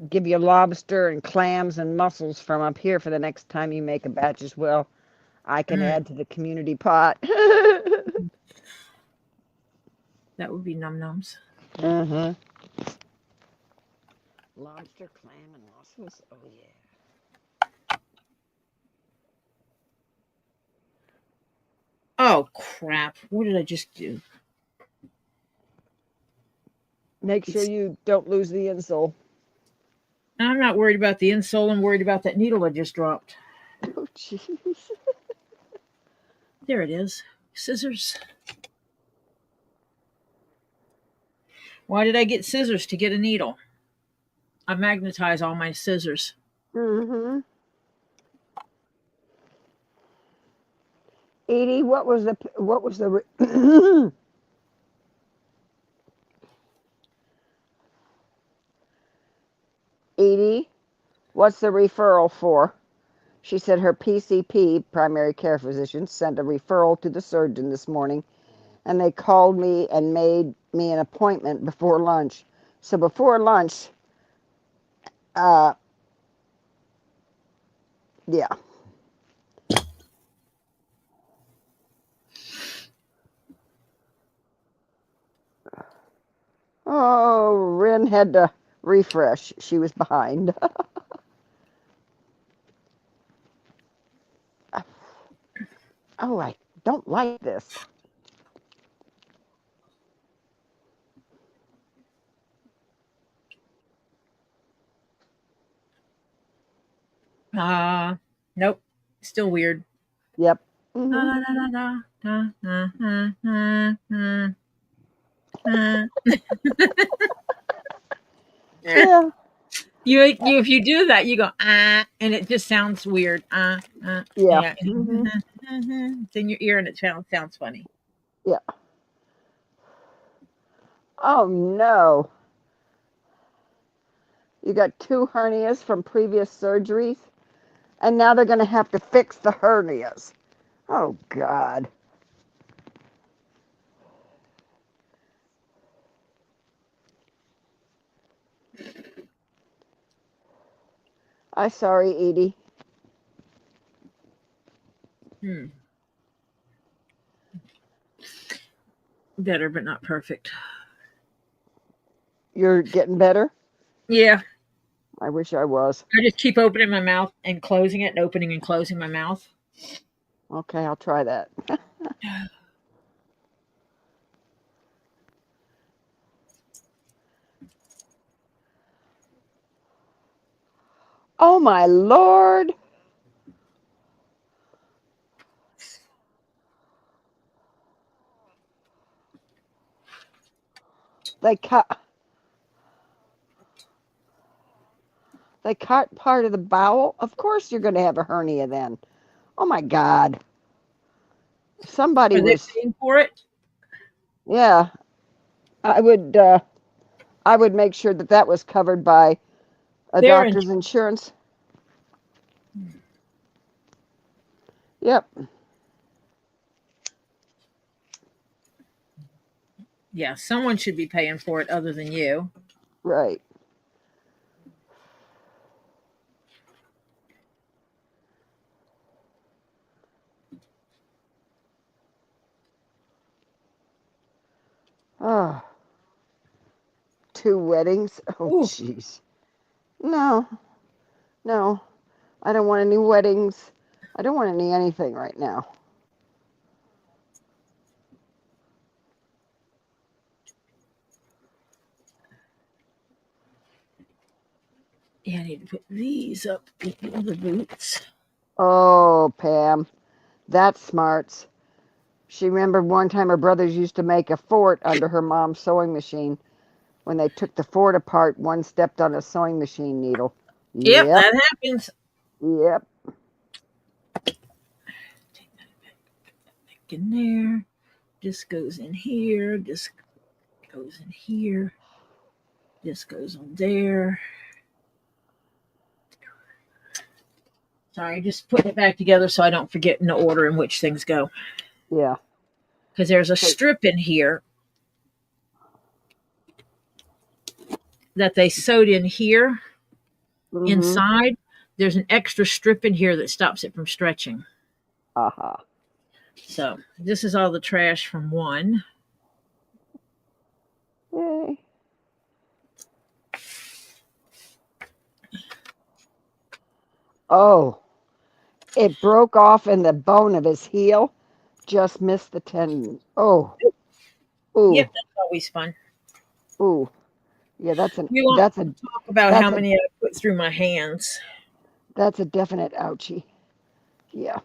give you lobster and clams and mussels from up here for the next time you make a batch as well. I can add to the community pot. That would be num-nums. Uh-huh. Lobster, clam, and mussels. Oh, yeah. Oh, crap. What did I just do? Make sure you don't lose the insole. I'm not worried about the insole. I'm worried about that needle I just dropped. Oh, jeez. There it is. Scissors. Why did I get scissors to get a needle? I magnetize all my scissors. Mm-hmm. Edie, what was the Edie, what's the referral for? She said her PCP, primary care physician, sent a referral to the surgeon this morning, and they called me and made me an appointment before lunch. So before lunch, yeah. Oh, Rin had to refresh. She was behind. Oh, I don't like this. Nope. Still weird. Yep. Mhm. Yeah. You if you do that, you go and it just sounds weird. Yeah. Yeah. Mhm. It's in your ear and it sounds funny. Yeah. Oh no. You got 2 hernias from previous surgeries, and now they're going to have to fix the hernias. Oh God. I'm sorry, Edie. Better, but not perfect. You're getting better? Yeah. I wish I was. I just keep opening my mouth and closing it and opening and closing my mouth. Okay, I'll try that. Oh my Lord. They cut part of the bowel. Of course you're going to have a hernia then. Oh my God. Somebody Are they was, paying for it? yeah. I would make sure that that was covered by a They're in. doctor's insurance. Yep. Yeah, someone should be paying for it other than you. Right. Oh, 2 weddings. Oh, Ooh. jeez. No, no. I don't want any weddings. I don't want anything right now. Yeah, I need to put these up in the boots. Oh, Pam, that's smarts. She remembered one time her brothers used to make a fort under her mom's sewing machine. When they took the fort apart, one stepped on a sewing machine needle. Yep, Yep, that happens. yep. Take that back in there. This goes in here. This goes in here. This goes on there. Sorry, just putting it back together so I don't forget in the order in which things go. Yeah. Because there's a strip in here that they sewed in here inside. There's an extra strip in here that stops it from stretching. Uh-huh. So this is all the trash from one. Yay. Oh, it broke off in the bone of his heel. Just missed the tendon. Oh. Ooh. Yep, that's always fun. Ooh. Yeah, that's a Talk about how that's a many I put through my hands. that's a definite ouchie. Yeah.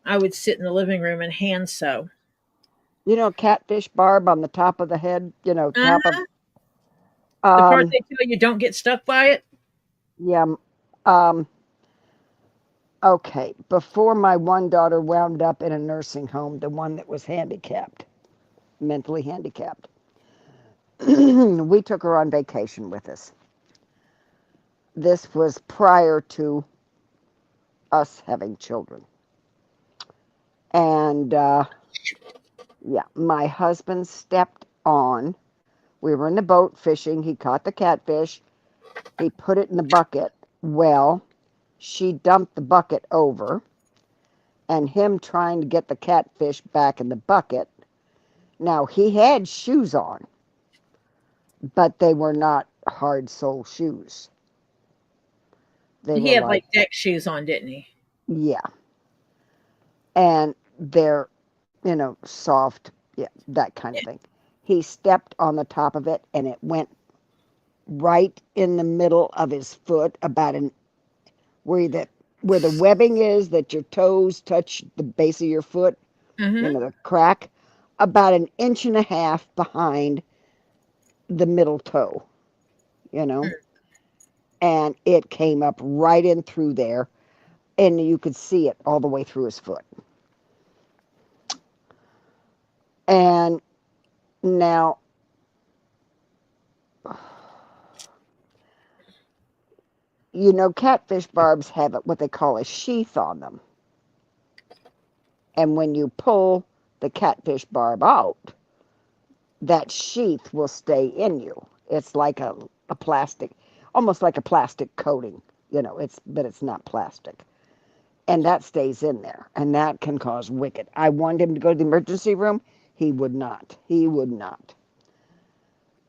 I would sit in the living room and hand sew. You know, catfish barb on the top of the head. You know, top of. The part they tell you don't get stuck by it. Yeah. Okay, before my one daughter wound up in a nursing home, the one that was handicapped, mentally handicapped, we took her on vacation with us. This was prior to us having children. And yeah, my husband stepped on. We were in the boat fishing. He caught the catfish. He put it in the bucket. Well, she dumped the bucket over, and him trying to get the catfish back in the bucket. Now, he had shoes on, but they were not hard sole shoes. They He were had like, like deck shoes on, didn't he? yeah. And they're, soft, yeah, that kind of thing. He stepped on the top of it, and it went right in the middle of his foot, about where the webbing is, that your toes touch the base of your foot, Mm-hmm. the crack, about an inch and a half behind the middle toe, you know, and it came up right in through there, and you could see it all the way through his foot. And now, catfish barbs have what they call a sheath on them. And when you pull the catfish barb out, that sheath will stay in you. It's like a plastic, almost like a plastic coating, but it's not plastic. And that stays in there, and that can cause wicked. I wanted him to go to the emergency room. He would not. He would not.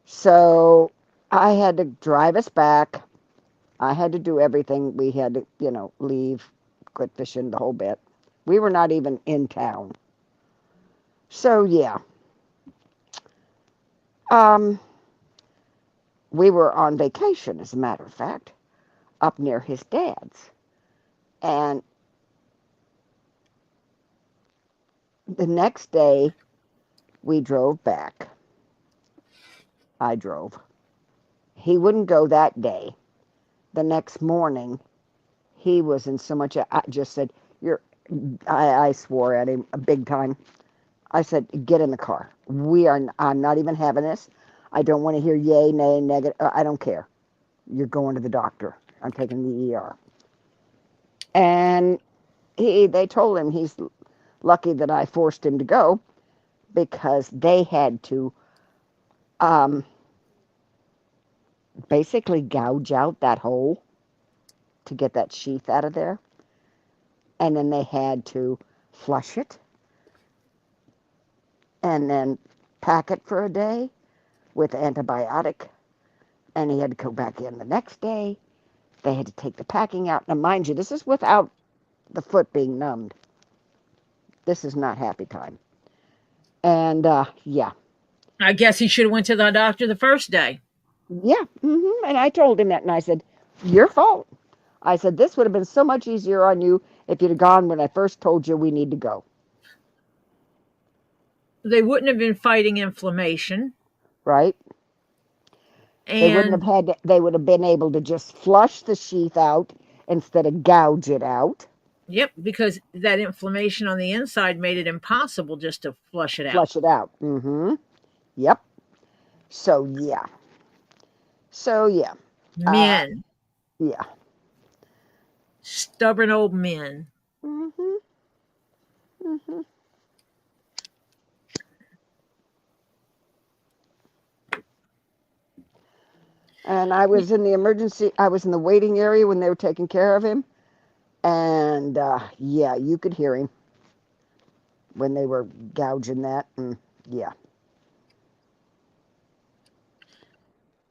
So I had to drive us back. I had to do everything. We had to, leave, quit fishing, the whole bit. We were not even in town. So yeah. We were on vacation, as a matter of fact, up near his dad's. And the next day, we drove back. I drove. He wouldn't go that day. The next morning, he was in so much. I just said, I swore at him a big time. I said, get in the car. I'm not even having this. I don't want to hear yay, nay, negative. I don't care. You're going to the doctor. I'm taking the ER. And they told him he's lucky that I forced him to go, because they had to basically gouge out that hole to get that sheath out of there. And then they had to flush it and then pack it for a day with antibiotic. And he had to go back in the next day. They had to take the packing out. Now, mind you, this is without the foot being numbed. This is not happy time. And yeah. I guess he should have went to the doctor the first day. Yeah. And I told him that, and I said, your fault. I said, this would have been so much easier on you if you'd have gone when I first told you we need to go. They wouldn't have been fighting inflammation. Right? They wouldn't And have they would have been able to just flush the sheath out instead of gouge it out. yep, because that inflammation on the inside made it impossible just to flush it out. Flush it out. Yep. So, yeah. Uh, Men, yeah. stubborn old men. hmm hmm And I was in the waiting area when they were taking care of him. And yeah, you could hear him when they were gouging that. And yeah.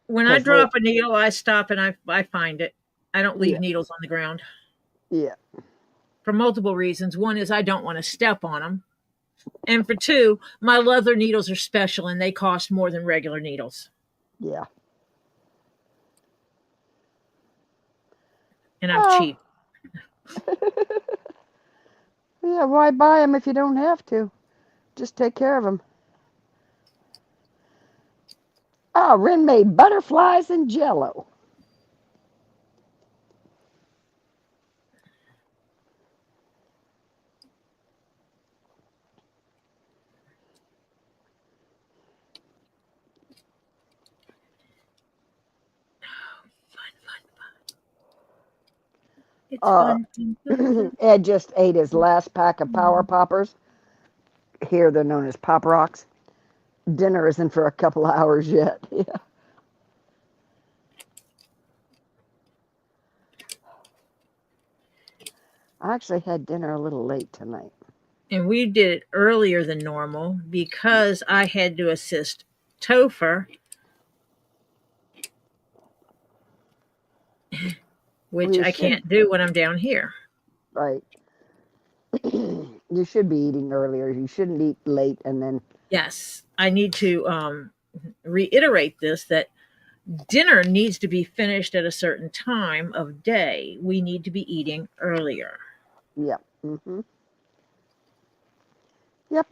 When I Because they, drop a needle, I stop and I find it. I don't leave yeah, needles on the ground yeah, for multiple reasons. One is I don't want to step on them. And for two, my leather needles are special and they cost more than regular needles. yeah. And I'm Oh, cheap. yeah, why buy them if you don't have to? Just take care of them. Oh, Ren made butterflies and jello. It's Uh, fun. Dun, dun, dun. Ed just ate his last pack of Power Poppers. Here they're known as Pop Rocks. Dinner isn't for a couple hours yet. Yeah. I actually had dinner a little late tonight. And we did it earlier than normal because I had to assist Topher, which Well, you I should, can't do when I'm down here. right. You should be eating earlier. You shouldn't eat late and then, Yes, I need to reiterate this that dinner needs to be finished at a certain time of day. We need to be eating earlier. yep. Yep.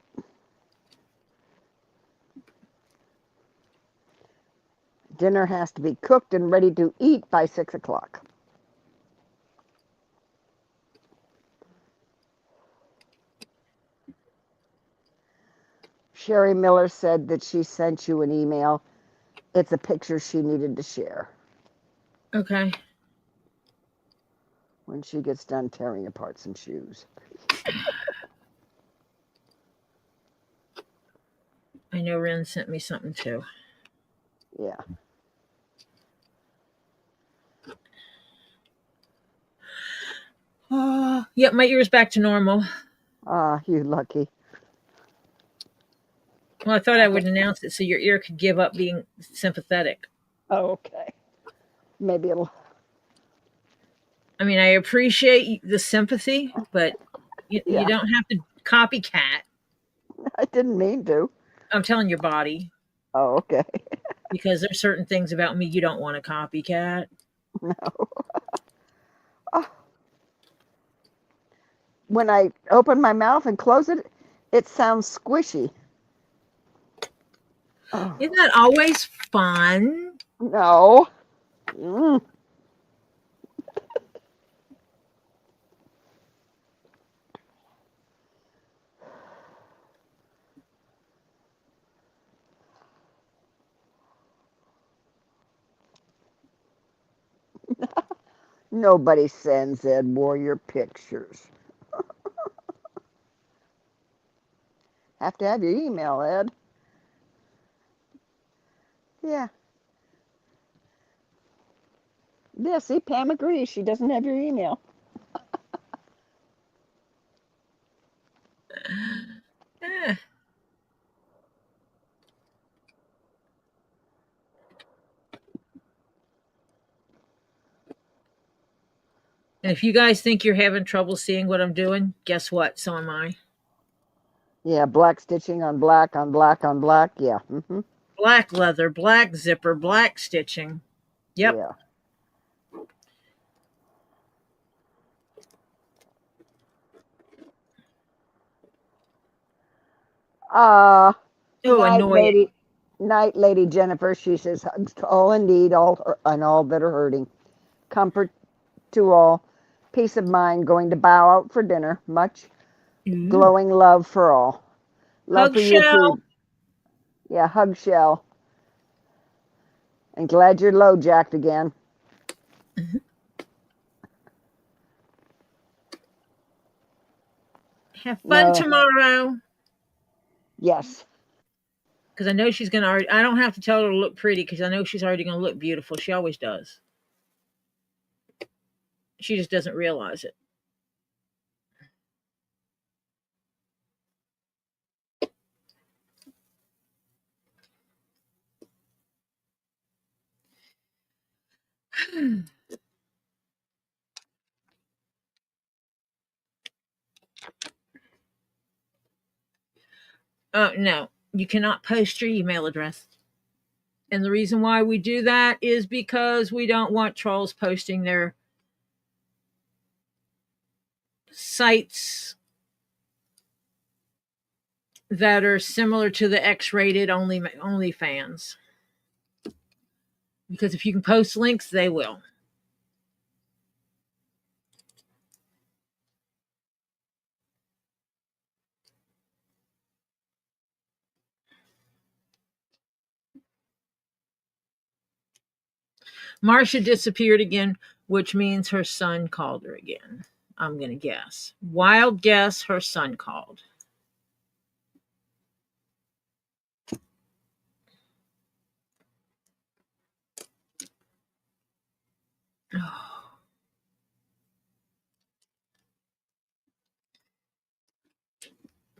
Dinner has to be cooked and ready to eat by 6 o'clock. Sherry Miller said that she sent you an email. It's a picture she needed to share Okay. when she gets done tearing apart some shoes. I know Ren sent me something too. Yeah. Yep, my ear's back to normal. Ah, you lucky. Well, I thought I would announce it so your ear could give up being sympathetic. Oh, okay. Maybe it'll. I mean, I appreciate the sympathy, but you Yeah, don't have to copycat. I didn't mean to. I'm telling your body Oh, okay. because there's certain things about me you don't want to copycat. No. Oh, when I open my mouth and close it, it sounds squishy. Oh, Isn't that always fun? no. Mm. Nobody sends Ed Warrior pictures. Have to have your email, Ed. Yeah. Yeah, see, Pam agrees. She doesn't have your email. Eh. And if you guys think you're having trouble seeing what I'm doing, guess what? So am I. Yeah, black stitching on black on black on black. Yeah. Black leather, black zipper, black stitching. Yep. Yeah. Uh, Oh, annoying. Night lady Jennifer. She says hugs to all indeed, and all that are hurting. Comfort to all. Peace of mind. Going to bow out for dinner. Much Ooh. glowing love for all. Love Hug for you shell. too. Yeah, hug shell. And glad you're low jacked again. Have fun No. tomorrow. Yes. Because I know she's going to already, I don't have to tell her to look pretty because I know she's already going to look beautiful. She always does. She just doesn't realize it. No, you cannot post your email address. And the reason why we do that is because we don't want trolls posting their sites that are similar to the X-rated only fans. Because if you can post links, they will. Marcia disappeared again, which means her son called her again. I'm going to guess. Wild guess, her son called.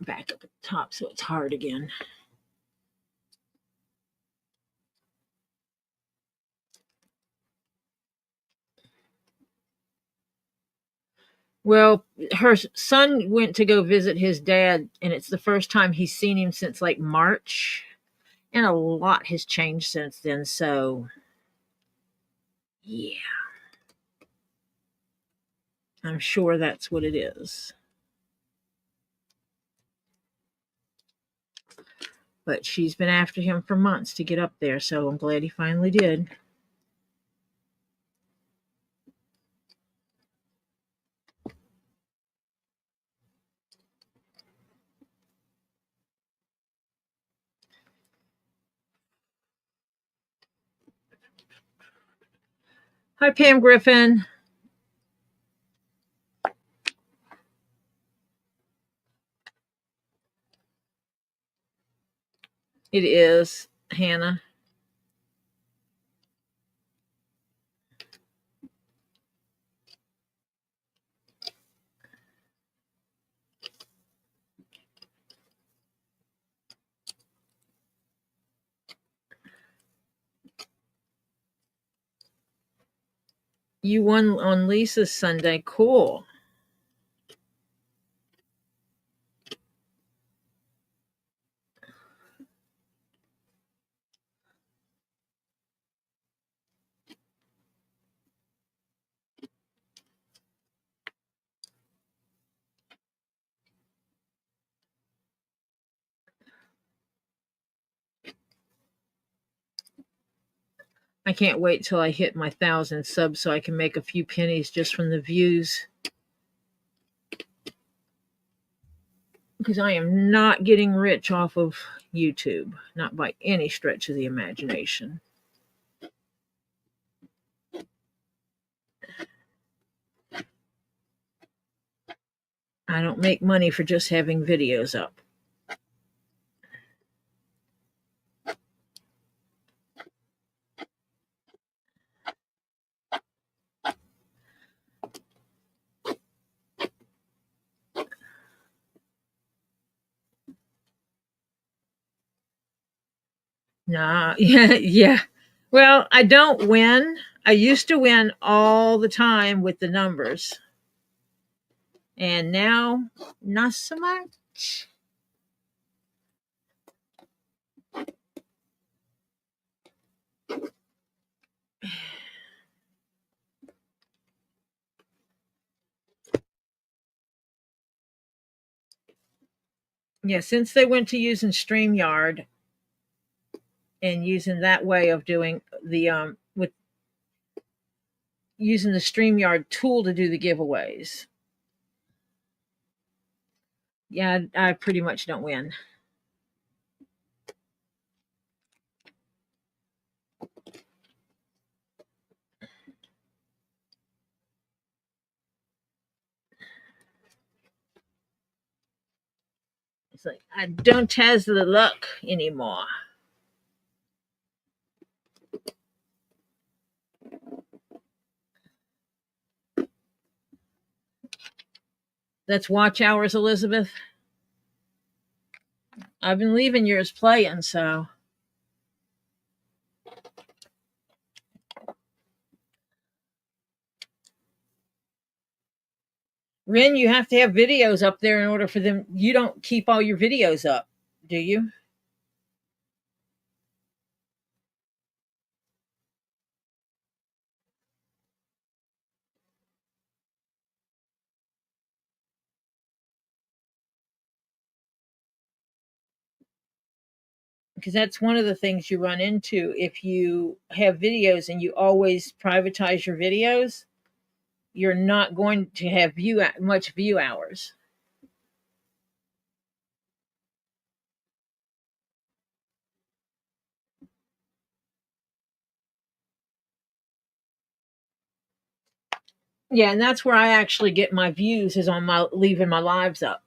Back up at the top so it's hard again. Well, her son went to go visit his dad, and it's the first time he's seen him since like March. And a lot has changed since then, so yeah, I'm sure that's what it is. But she's been after him for months to get up there, so I'm glad he finally did. Hi, Pam Griffin. It is, Hannah. You won on Lisa's Sunday. Cool. I can't wait till I hit my 1,000 subs so I can make a few pennies just from the views. Because I am not getting rich off of YouTube, not by any stretch of the imagination. I don't make money for just having videos up. Nah, yeah. Well, I don't win. I used to win all the time with the numbers. And now, not so much. Yeah, since they went to using StreamYard and using that way of doing the with using the StreamYard tool to do the giveaways. Yeah, I pretty much don't win. It's like I don't has the luck anymore. That's watch hours, Elizabeth. I've been leaving yours playing, so. Ren, you have to have videos up there in order for them. You don't keep all your videos up, do you? Because that's one of the things you run into if you have videos and you always privatize your videos. You're not going to have much view hours. Yeah, and that's where I actually get my views is on my leaving my lives up.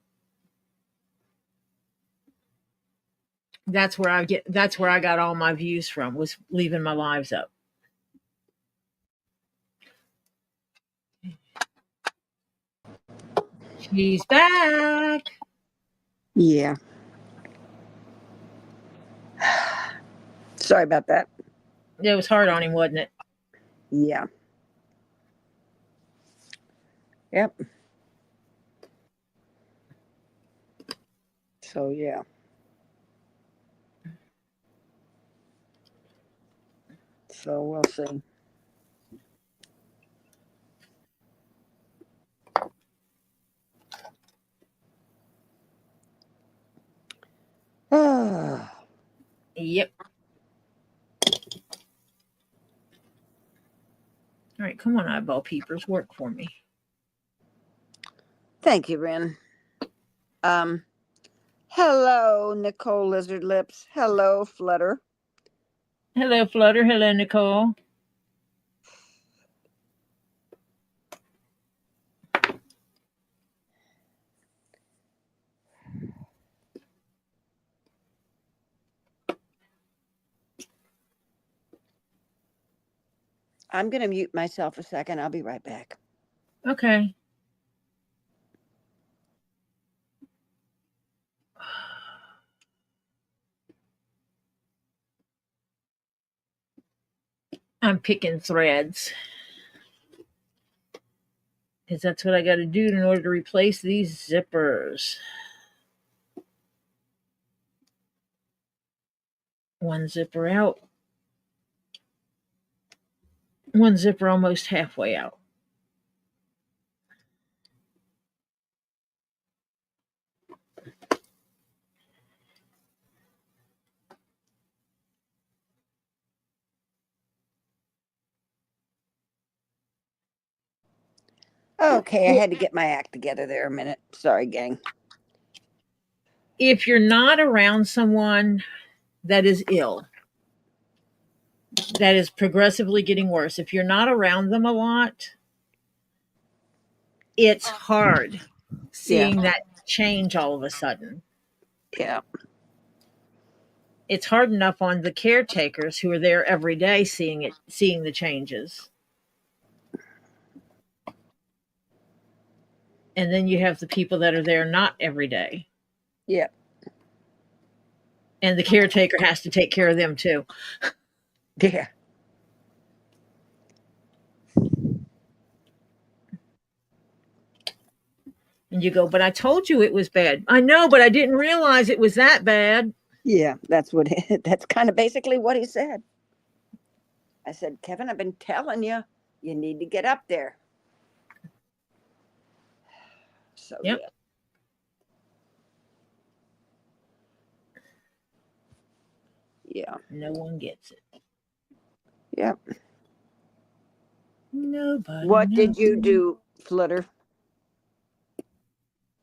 That's where I got all my views from, was leaving my lives up. She's back. Yeah. Sorry about that. It was hard on him, wasn't it? Yeah. Yep. So, yeah. So, we'll see. Yep. All right, come on, eyeball peepers, work for me. Thank you, Ren. Hello, Nicole Lizard Lips. Hello, Flutter. Hello, Flutter. Hello, Nicole. I'm going to mute myself a second. I'll be right back. Okay. I'm picking threads, because that's what I got to do in order to replace these zippers. One zipper out. One zipper almost halfway out. Okay, I had to get my act together there a minute. Sorry, gang. If you're not around someone that is ill, that is progressively getting worse, if you're not around them a lot, it's hard seeing that change all of a sudden. Yeah. It's hard enough on the caretakers who are there every day seeing the changes. And then you have the people that are there not every day. Yeah. And the caretaker has to take care of them too. Yeah. And you go, but I told you it was bad. I know, but I didn't realize it was that bad. Yeah, that's kind of basically what he said. I said, Kevin, I've been telling you, you need to get up there. So, Yep. yeah. Yeah. No one gets it. Yep. Nobody. What did you do, Flutter?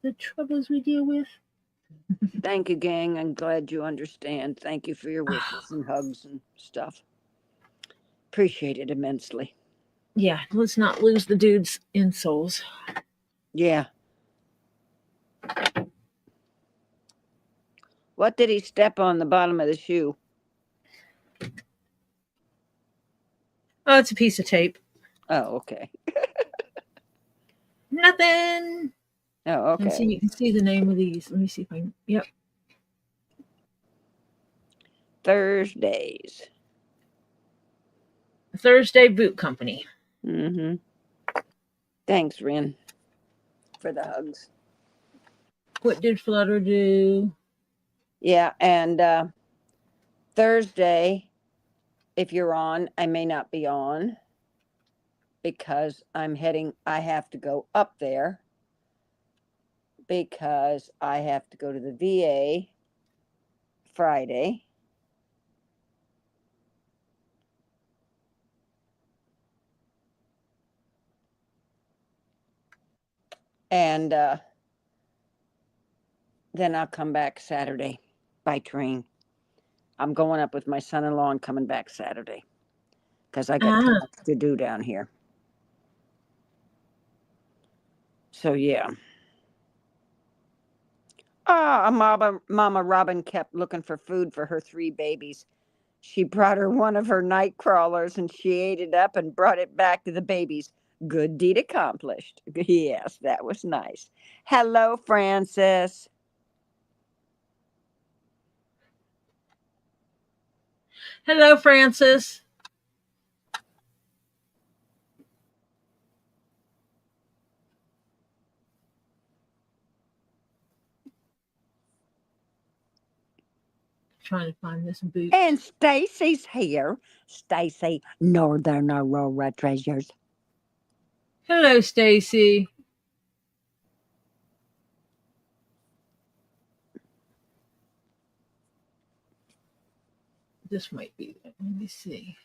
The troubles we deal with. Thank you, gang. I'm glad you understand. Thank you for your wishes and hugs and stuff. Appreciate it immensely. Yeah, let's not lose the dude's insoles. Yeah. What did he step on the bottom of the shoe? Oh, it's a piece of tape. Oh, okay. Nothing. Oh, okay. And you can see the name of these. Let me see if I can. Yep. Thursdays. Thursday Boot Company. Mm-hmm. Thanks, Ren, for the hugs. What did Flutter do? Yeah, and Thursday, if you're on, I may not be on because I have to go up there because I have to go to the VA Friday. And then I'll come back Saturday by train. I'm going up with my son-in-law and coming back Saturday because I got too much to do down here. So yeah. Mama Robin kept looking for food for her 3 babies. She brought her one of her night crawlers and she ate it up and brought it back to the babies. Good deed accomplished. Yes, that was nice. Hello, Francis. Hello, Francis. Trying to find this boot. And Stacy's here. Stacy, Northern Aurora Treasures. Hello, Stacy. This might be it. Let me see.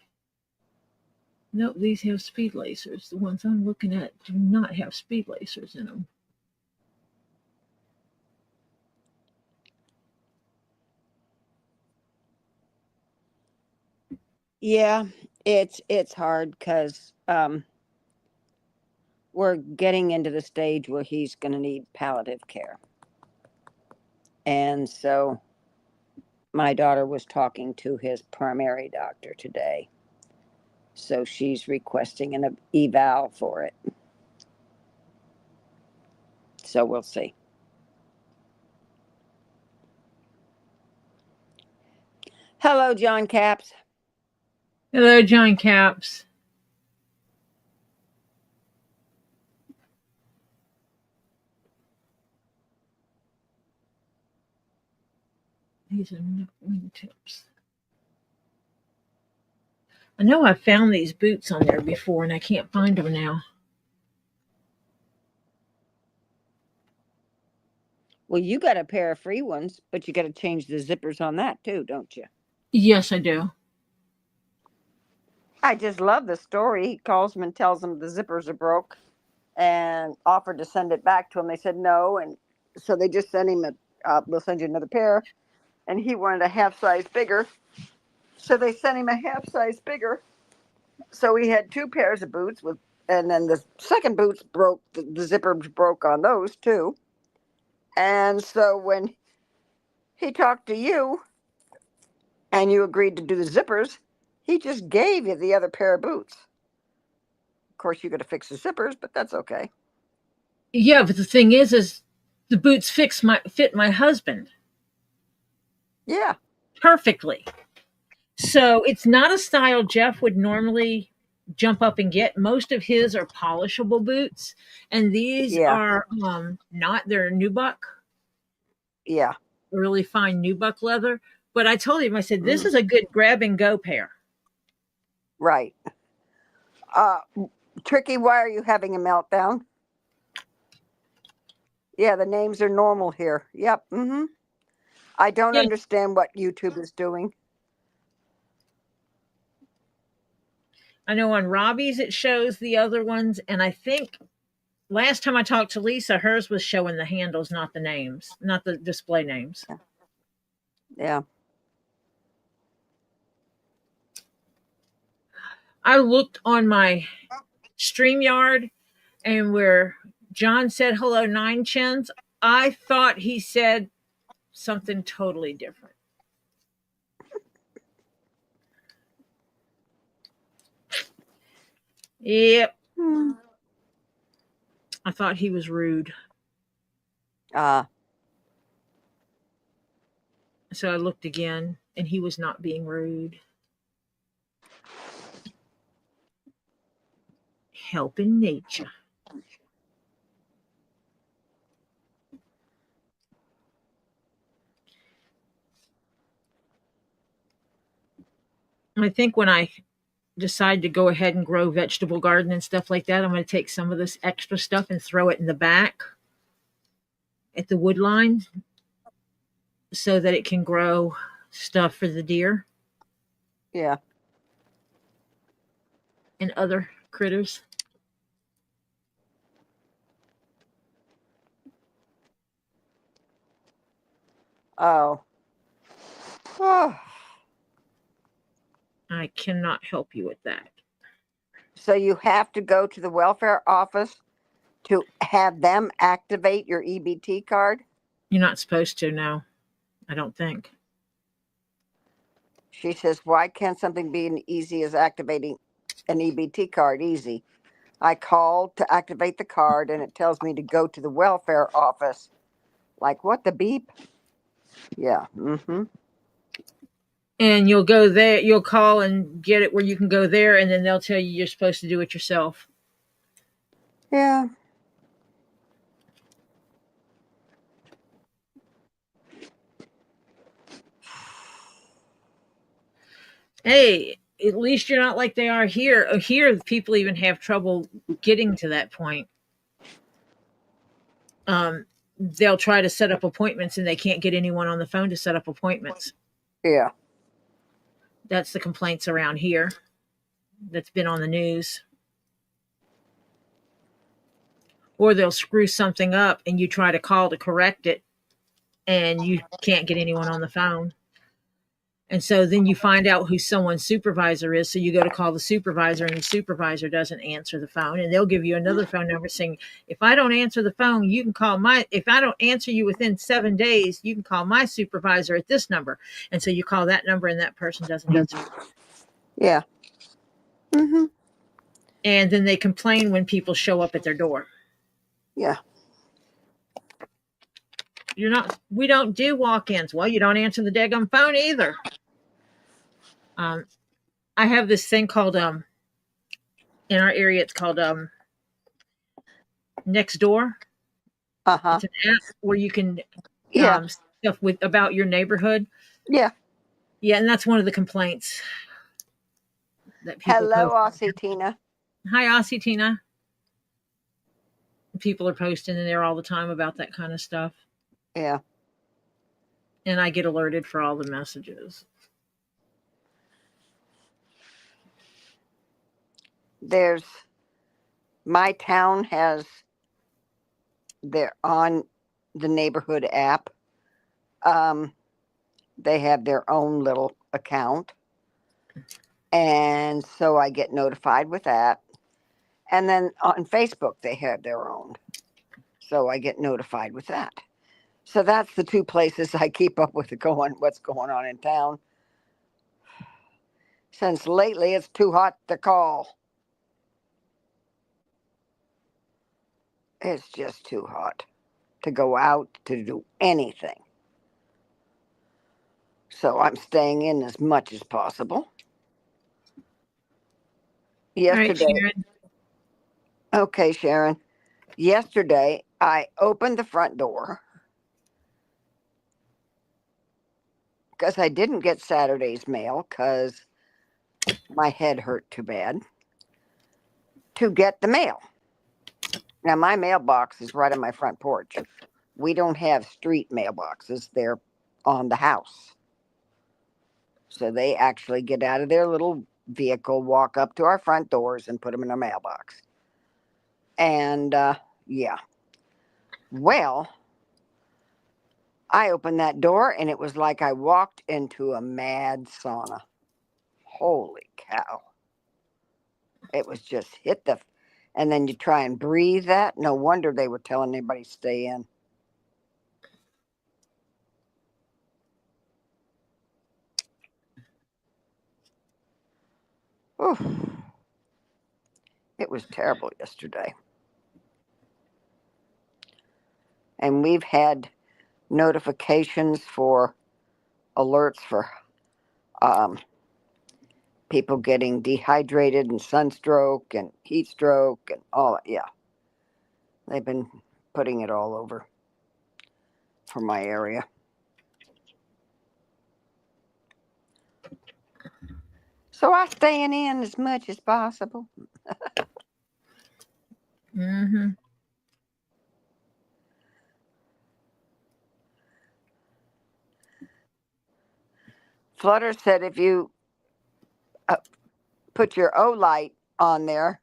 Nope, these have speed lacers. The ones I'm looking at do not have speed lacers in them. Yeah, it's hard because we're getting into the stage where he's going to need palliative care. And so my daughter was talking to his primary doctor today. So she's requesting an eval for it. So we'll see. Hello, John Caps. Hello, John Caps. These are not wingtips. I know I found these boots on there before and I can't find them now. Well, you got a pair of free ones, but you got to change the zippers on that too, don't you? Yes, I do. I just love the story. He calls them and tells them the zippers are broke and offered to send it back to him. They said no. And so they just sent him we'll send you another pair. And he wanted a half size bigger. So they sent him a half size bigger. So he had 2 pairs of boots and then the second boots broke, the zippers broke on those too. And so when he talked to you and you agreed to do the zippers, he just gave you the other pair of boots. Of course, you got to fix the zippers, but that's okay. Yeah, but the thing is the boots fit my husband. Yeah. Perfectly. So it's not a style Jeff would normally jump up and get. Most of his are polishable boots, and these are not. They're nubuck. Yeah. Really fine nubuck leather. But I told him, I said, this is a good grab and go pair. Right. Tricky, why are you having a meltdown? Yeah, the names are normal here. Yep. Mm-hmm. I don't understand what YouTube is doing. I know on Robbie's it shows the other ones, and I think last time I talked to Lisa, hers was showing the handles, not the names, not the display names. Yeah. I looked on my StreamYard, and where John said hello 9 chins, I thought he said something totally different. Yep. I thought he was rude. So I looked again, and he was not being rude. Helping nature. I think when I decide to go ahead and grow vegetable garden and stuff like that, I'm going to take some of this extra stuff and throw it in the back at the wood line so that it can grow stuff for the deer. Yeah. And other critters. Oh. I cannot help you with that. So you have to go to the welfare office to have them activate your EBT card? You're not supposed to, no. I don't think. She says, why can't something be as easy as activating an EBT card? Easy. I called to activate the card and it tells me to go to the welfare office. Like, what the beep? Yeah. Mm-hmm. And you'll go there, you'll call and get it where you can go there, and then they'll tell you you're supposed to do it yourself. Yeah. Hey, at least you're not like they are here. Here, people even have trouble getting to that point. They'll try to set up appointments and they can't get anyone on the phone to set up appointments. Yeah. That's the complaints around here that's been on the news. Or they'll screw something up and you try to call to correct it and you can't get anyone on the phone. And so then you find out who someone's supervisor is. So you go to call the supervisor and the supervisor doesn't answer the phone. And they'll give you another phone number saying, if I don't answer the phone, you can call if I don't answer you within 7 days, you can call my supervisor at this number. And so you call that number and that person doesn't answer. Yeah. Mm-hmm. And then they complain when people show up at their door. Yeah. We don't do walk-ins. Well, you don't answer the daggum phone either. I have this thing called in our area it's called Next Door. Uh-huh. It's an app where you can stuff about your neighborhood. Yeah. Yeah, and that's one of the complaints that people Hello, post. Aussie Tina. Hi, Aussie Tina. People are posting in there all the time about that kind of stuff. Yeah. And I get alerted for all the messages. My town has on the neighborhood app. They have their own little account. And so I get notified with that. And then on Facebook, they have their own. So I get notified with that. So that's the two places I keep up with what's going on in town. Since lately it's too hot to call. It's just too hot to go out to do anything. So I'm staying in as much as possible. Yesterday. All right, Sharon. Okay, Sharon. Yesterday, I opened the front door because I didn't get Saturday's mail because my head hurt too bad to get the mail. Now, my mailbox is right on my front porch. We don't have street mailboxes. They're on the house. So they actually get out of their little vehicle, walk up to our front doors, and put them in our mailbox. And, yeah. Well, I opened that door, and it was like I walked into a mad sauna. Holy cow. It was just and then you try and breathe that. No wonder they were telling everybody to stay in. Oof. It was terrible yesterday. And we've had notifications for alerts for people getting dehydrated and sunstroke and heat stroke and all that. Yeah. They've been putting it all over for my area. So I'm staying in as much as possible. Mm-hmm. Flutter said if you put your O light on there,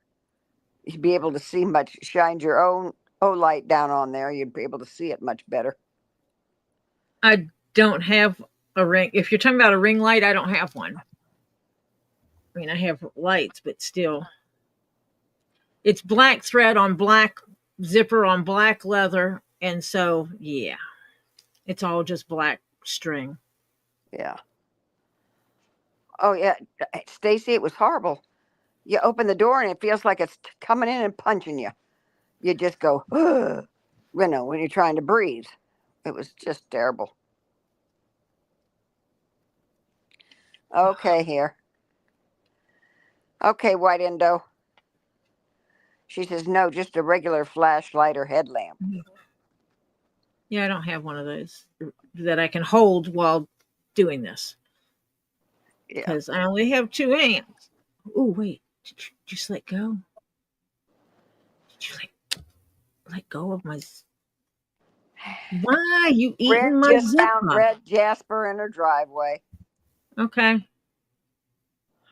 you'd be able to see much. Shine your own O light down on there, you'd be able to see it much better. I don't have a ring. If you're talking about a ring light, I don't have one. I mean, I have lights, but still. It's black thread on black zipper on black leather. And so, yeah, it's all just black string. Yeah. Oh yeah, Stacy, it was horrible. You open the door and it feels like it's coming in and punching you. You just go, ugh, you know, when you're trying to breathe. It was just terrible. Okay, here. Okay, White Indo. She says, no, just a regular flashlight or headlamp. Yeah, I don't have one of those that I can hold while doing this Yeah. because I only have 2 hands. Oh, wait. Did you just let go? Did you let go of my... Why you eating Red my just found zipper? red Jasper in her driveway. Okay.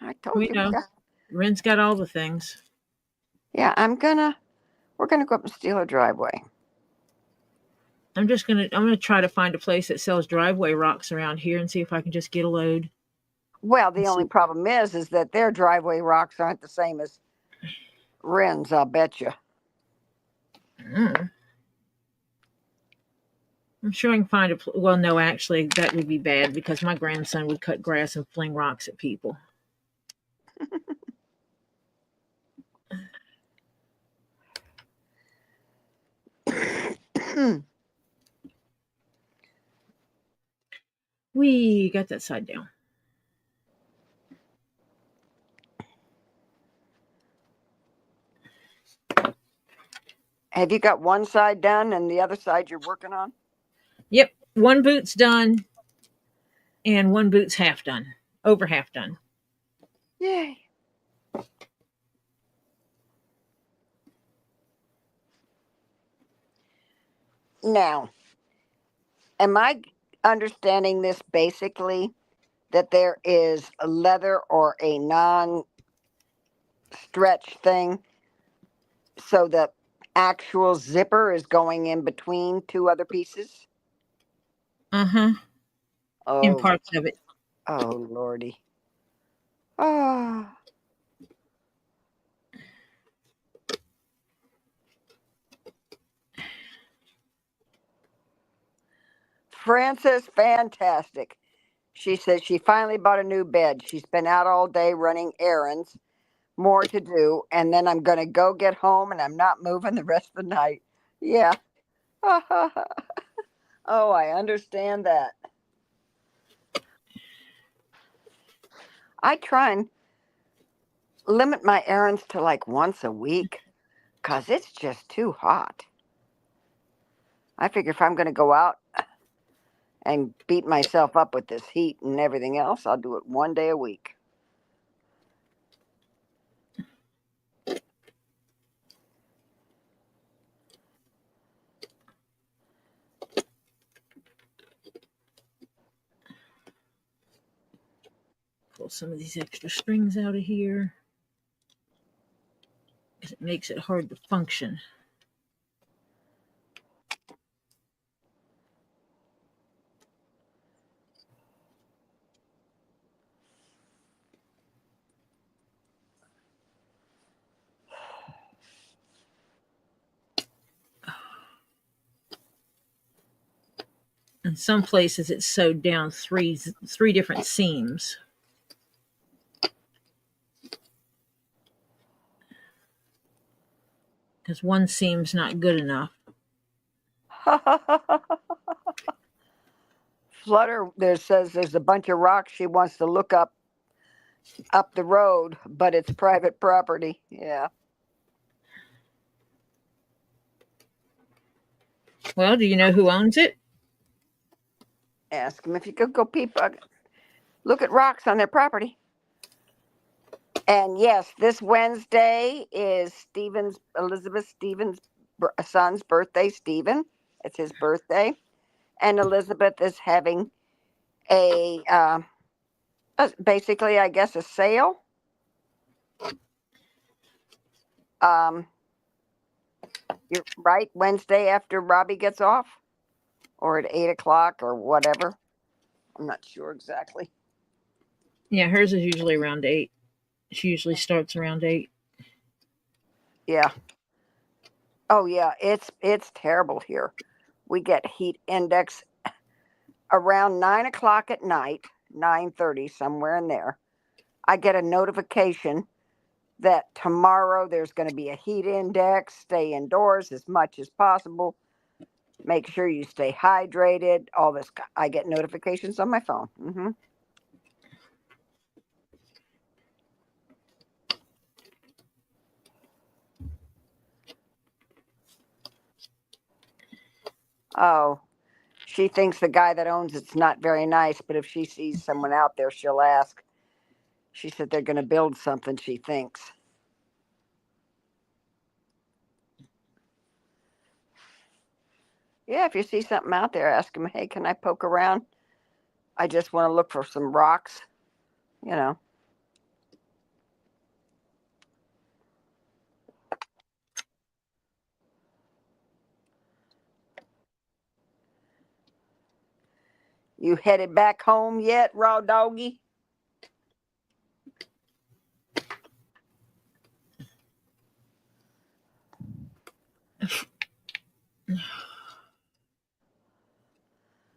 I told We you. know. Ren's got all the things. Yeah, we're gonna go up and steal her driveway. I'm gonna try to find a place that sells driveway rocks around here and see if I can just get a load. Well, the only problem is that their driveway rocks aren't the same as Ren's, I'll bet you. Mm. I'm sure I can find a... Well, no, actually, that would be bad because my grandson would cut grass and fling rocks at people. We got that side down. Have you got one side done and the other side you're working on? Yep, one boot's done and one boot's half done. Over half done. Yay. Now, am I understanding this basically that there is a leather or a non-stretch thing so the actual zipper is going in between 2 other pieces? Uh-huh. In Oh, parts of it. oh lordy. Oh. Frances, fantastic. She says she finally bought a new bed. She's been out all day running errands, more to do, and then I'm going to go get home and I'm not moving the rest of the night. Yeah. Oh, I understand that. I try and limit my errands to like once a week because it's just too hot. I figure if I'm going to go out and beat myself up with this heat and everything else, I'll do it one day a week. Pull some of these extra strings out of here because it makes it hard to function. In some places, it's sewed down three different seams. Because one seam's not good enough. Flutter there says there's a bunch of rocks she wants to look up the road, but it's private property. Yeah. Well, do you know who owns it? Ask them if you could go peep, look at rocks on their property. And yes, this Wednesday is Elizabeth Stevens' son's birthday. Stephen, it's his birthday, and Elizabeth is having basically, I guess, a sale. You're right, Wednesday after Robbie gets off, or at 8 o'clock, or whatever. I'm not sure exactly. Yeah, hers is usually around 8. She usually starts around 8. Yeah. Oh yeah, it's terrible here. We get heat index around 9 o'clock at night, 9:30, somewhere in there. I get a notification that tomorrow there's going to be a heat index. Stay indoors as much as possible. Make sure you stay hydrated. All this. I get notifications on my phone. Oh, she thinks the guy that owns it's not very nice, but if she sees someone out there, she'll ask. She said they're going to build something, she thinks. Yeah, if you see something out there, ask them, hey, can I poke around? I just want to look for some rocks, you know. You headed back home yet, raw doggy?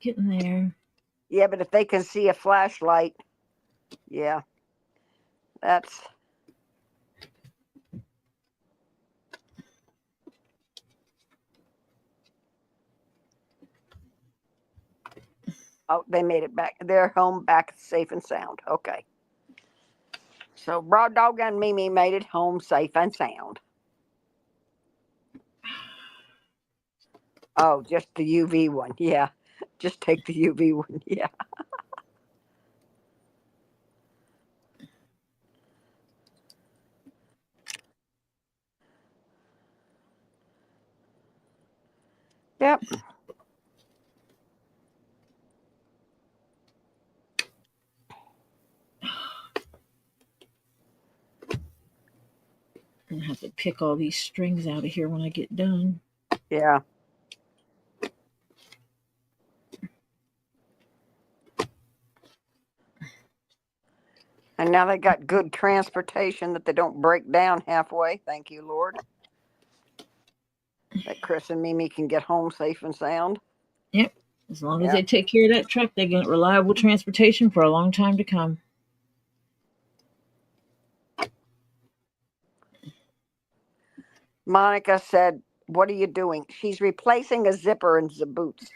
Getting there. Yeah, but if they can see a flashlight, yeah, that's... Oh, they made it back. They're home back safe and sound. Okay. So Raw Dog and Mimi made it home safe and sound. Oh, just the UV one. Yeah. Just take the UV one. Yeah. Yep. I'm gonna have to pick all these strings out of here when I get done. Yeah. And now they got good transportation that they don't break down halfway. Thank you, Lord. That Chris and Mimi can get home safe and sound. Yep. As long as they take care of that truck, they get reliable transportation for a long time to come. Monica said, what are you doing? She's replacing a zipper in the boots.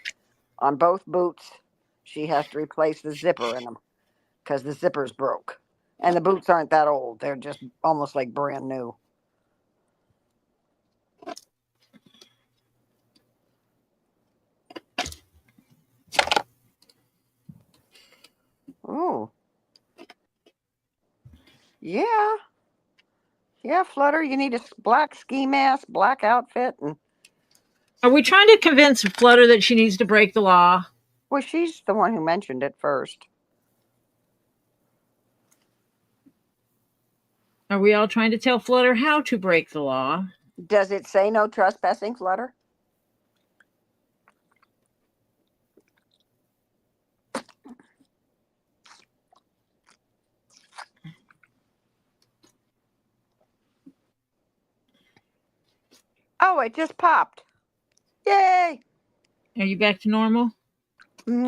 On both boots, she has to replace the zipper in them because the zipper's broke. And the boots aren't that old. They're just almost like brand new. Oh. Yeah. Yeah, Flutter, you need a black ski mask, black outfit. And Are we trying to convince Flutter that she needs to break the law? well, she's the one who mentioned it first. Are we all trying to tell Flutter how to break the law? Does it say no trespassing, Flutter? Oh, it just popped. Yay! Are you back to normal? Yep.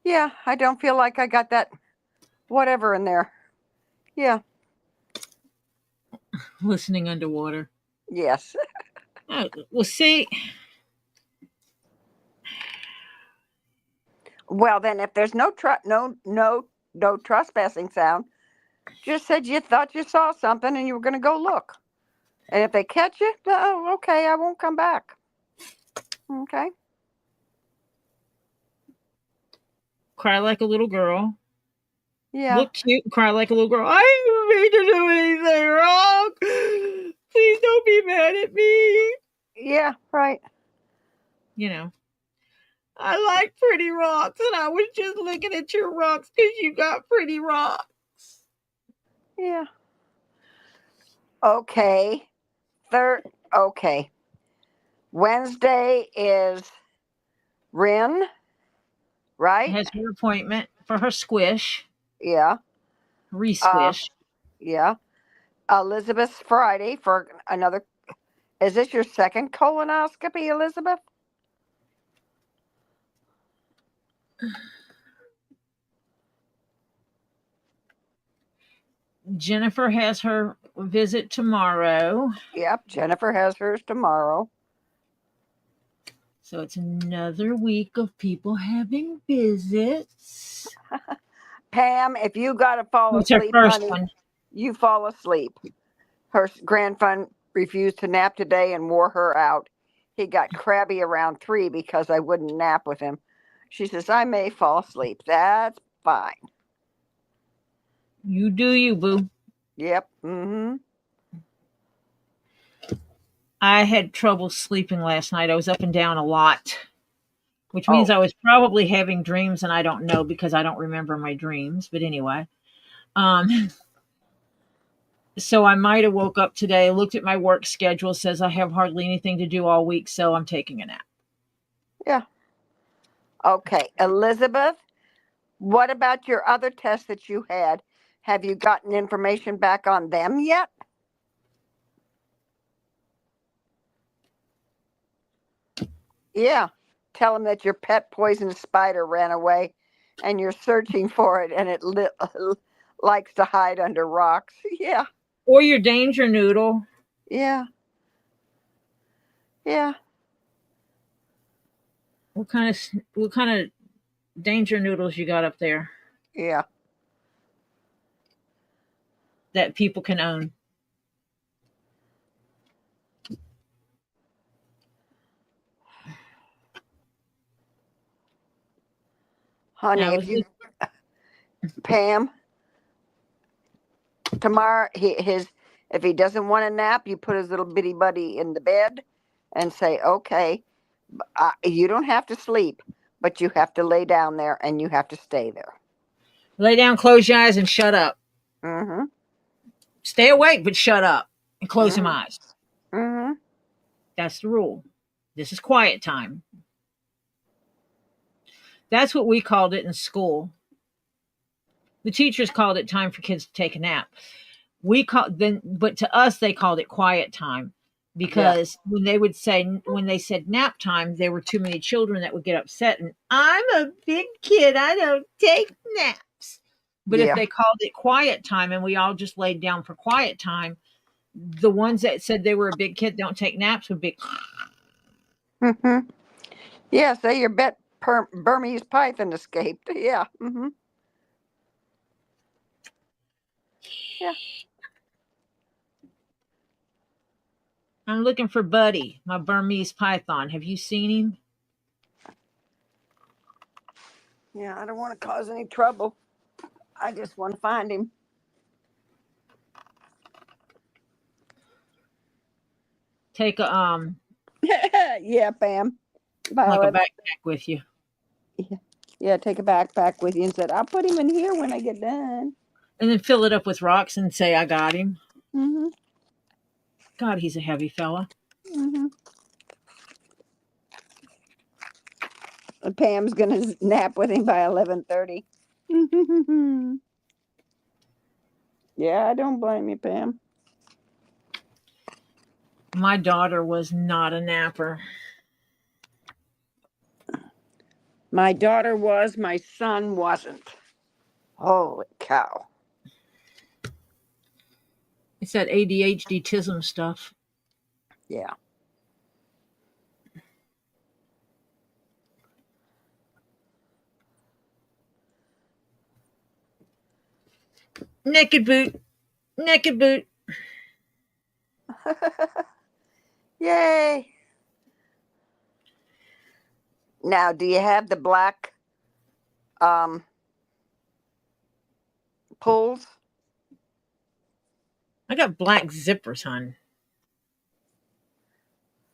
Yeah, I don't feel like I got that whatever in there. Yeah. Listening underwater. Yes. Well, see. Well, then, if there's no trespassing sound, just said you thought you saw something and you were going to go look. And if they catch you, oh, okay, I won't come back. Okay. Cry like a little girl. Yeah. Look cute, cry like a little girl. I didn't mean to do anything wrong. Please don't be mad at me. Yeah, right. You know, I like pretty rocks, and I was just looking at your rocks because you got pretty rocks. Yeah. Okay. Okay. Wednesday is Rin, right? Has her appointment for her squish. Yeah. Re-squish. Yeah. Elizabeth's Friday for another. Is this your second colonoscopy, Elizabeth? Jennifer has her visit tomorrow. Yep, Jennifer has hers tomorrow. So it's another week of people having visits. Pam, if you got to fall It's her asleep, first honey, one. you fall asleep. Her grandson refused to nap today and wore her out. He got crabby around 3 because I wouldn't nap with him. She says, I may fall asleep. That's fine. You do you, boo. Yep. Mm-hmm. I had trouble sleeping last night. I was up and down a lot, which means I was probably having dreams, and I don't know because I don't remember my dreams. But anyway, so I might have woke up today, looked at my work schedule, says I have hardly anything to do all week, so I'm taking a nap. Yeah. Okay. Elizabeth, what about your other tests that you had? Have you gotten information back on them yet? Yeah. Tell them that your pet poisonous spider ran away and you're searching for it and it likes to hide under rocks. Yeah. Or your danger noodle. Yeah. Yeah. What kind of danger noodles you got up there Yeah. that people can own? Honey, Now, if you, Pam, tomorrow, if he doesn't want a nap, you put his little bitty buddy in the bed and say, okay, you don't have to sleep, but you have to lay down there and you have to stay there. lay down, close your eyes, and shut up. Mm-hmm. Stay awake, but shut up and close your eyes. Mm-hmm. That's the rule. This is quiet time. That's what we called it in school. The teachers called it time for kids to take a nap. But to us, they called it quiet time because when they said nap time, there were too many children that would get upset. And I'm a big kid. I don't take naps. But if Yeah. they called it quiet time and we all just laid down for quiet time, the ones that said they were a big kid, don't take naps, would be. Mm-hmm. Yeah, say your Burmese python escaped. Yeah. Mm-hmm. Yeah. I'm looking for Buddy, my Burmese python. Have you seen him? Yeah, I don't want to cause any trouble. I just want to find him. Take a Yeah, Pam. like a Violet. backpack with you. Yeah, take a backpack with you and said, I'll put him in here when I get done. And then fill it up with rocks and say, I got him. Mm-hmm. God, he's a heavy fella. Mm-hmm. Pam's gonna nap with him by 11:30. Yeah, I don't blame you, Pam. My daughter was not a napper. My daughter was, my son wasn't. Holy cow. It's that ADHD tism stuff. Yeah. Naked boot. Naked boot. Yay. Now, do you have the black pulls? I got black zippers, hon.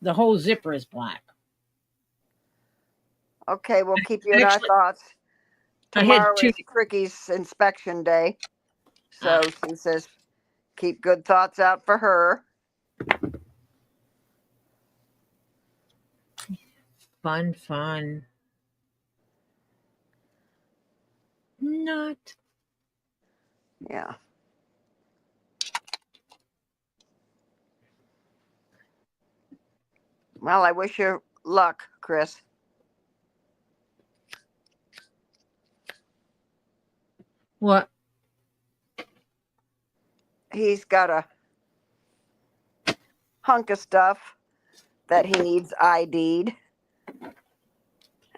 The whole zipper is black. Okay, we'll keep you in our Actually, thoughts. I had Tomorrow two. is Tricky's inspection day. So she says, keep good thoughts out for her. Fun. Not. Yeah. Well, I wish you luck, Chris. What? He's got a hunk of stuff that he needs ID'd.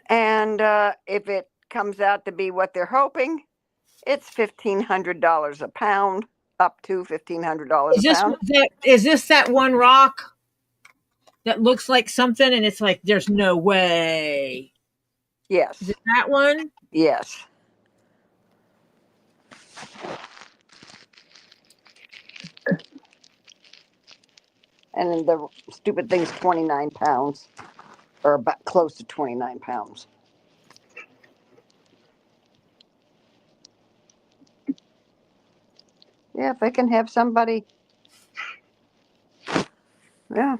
And if it comes out to be what they're hoping, it's $1,500 a pound, up to $1,500 a pound. Is this that one rock that looks like something and it's like there's no way? Yes. Is it that one? Yes. And then the stupid thing's 29 pounds, or about close to 29 pounds. Yeah, if they can have somebody, yeah,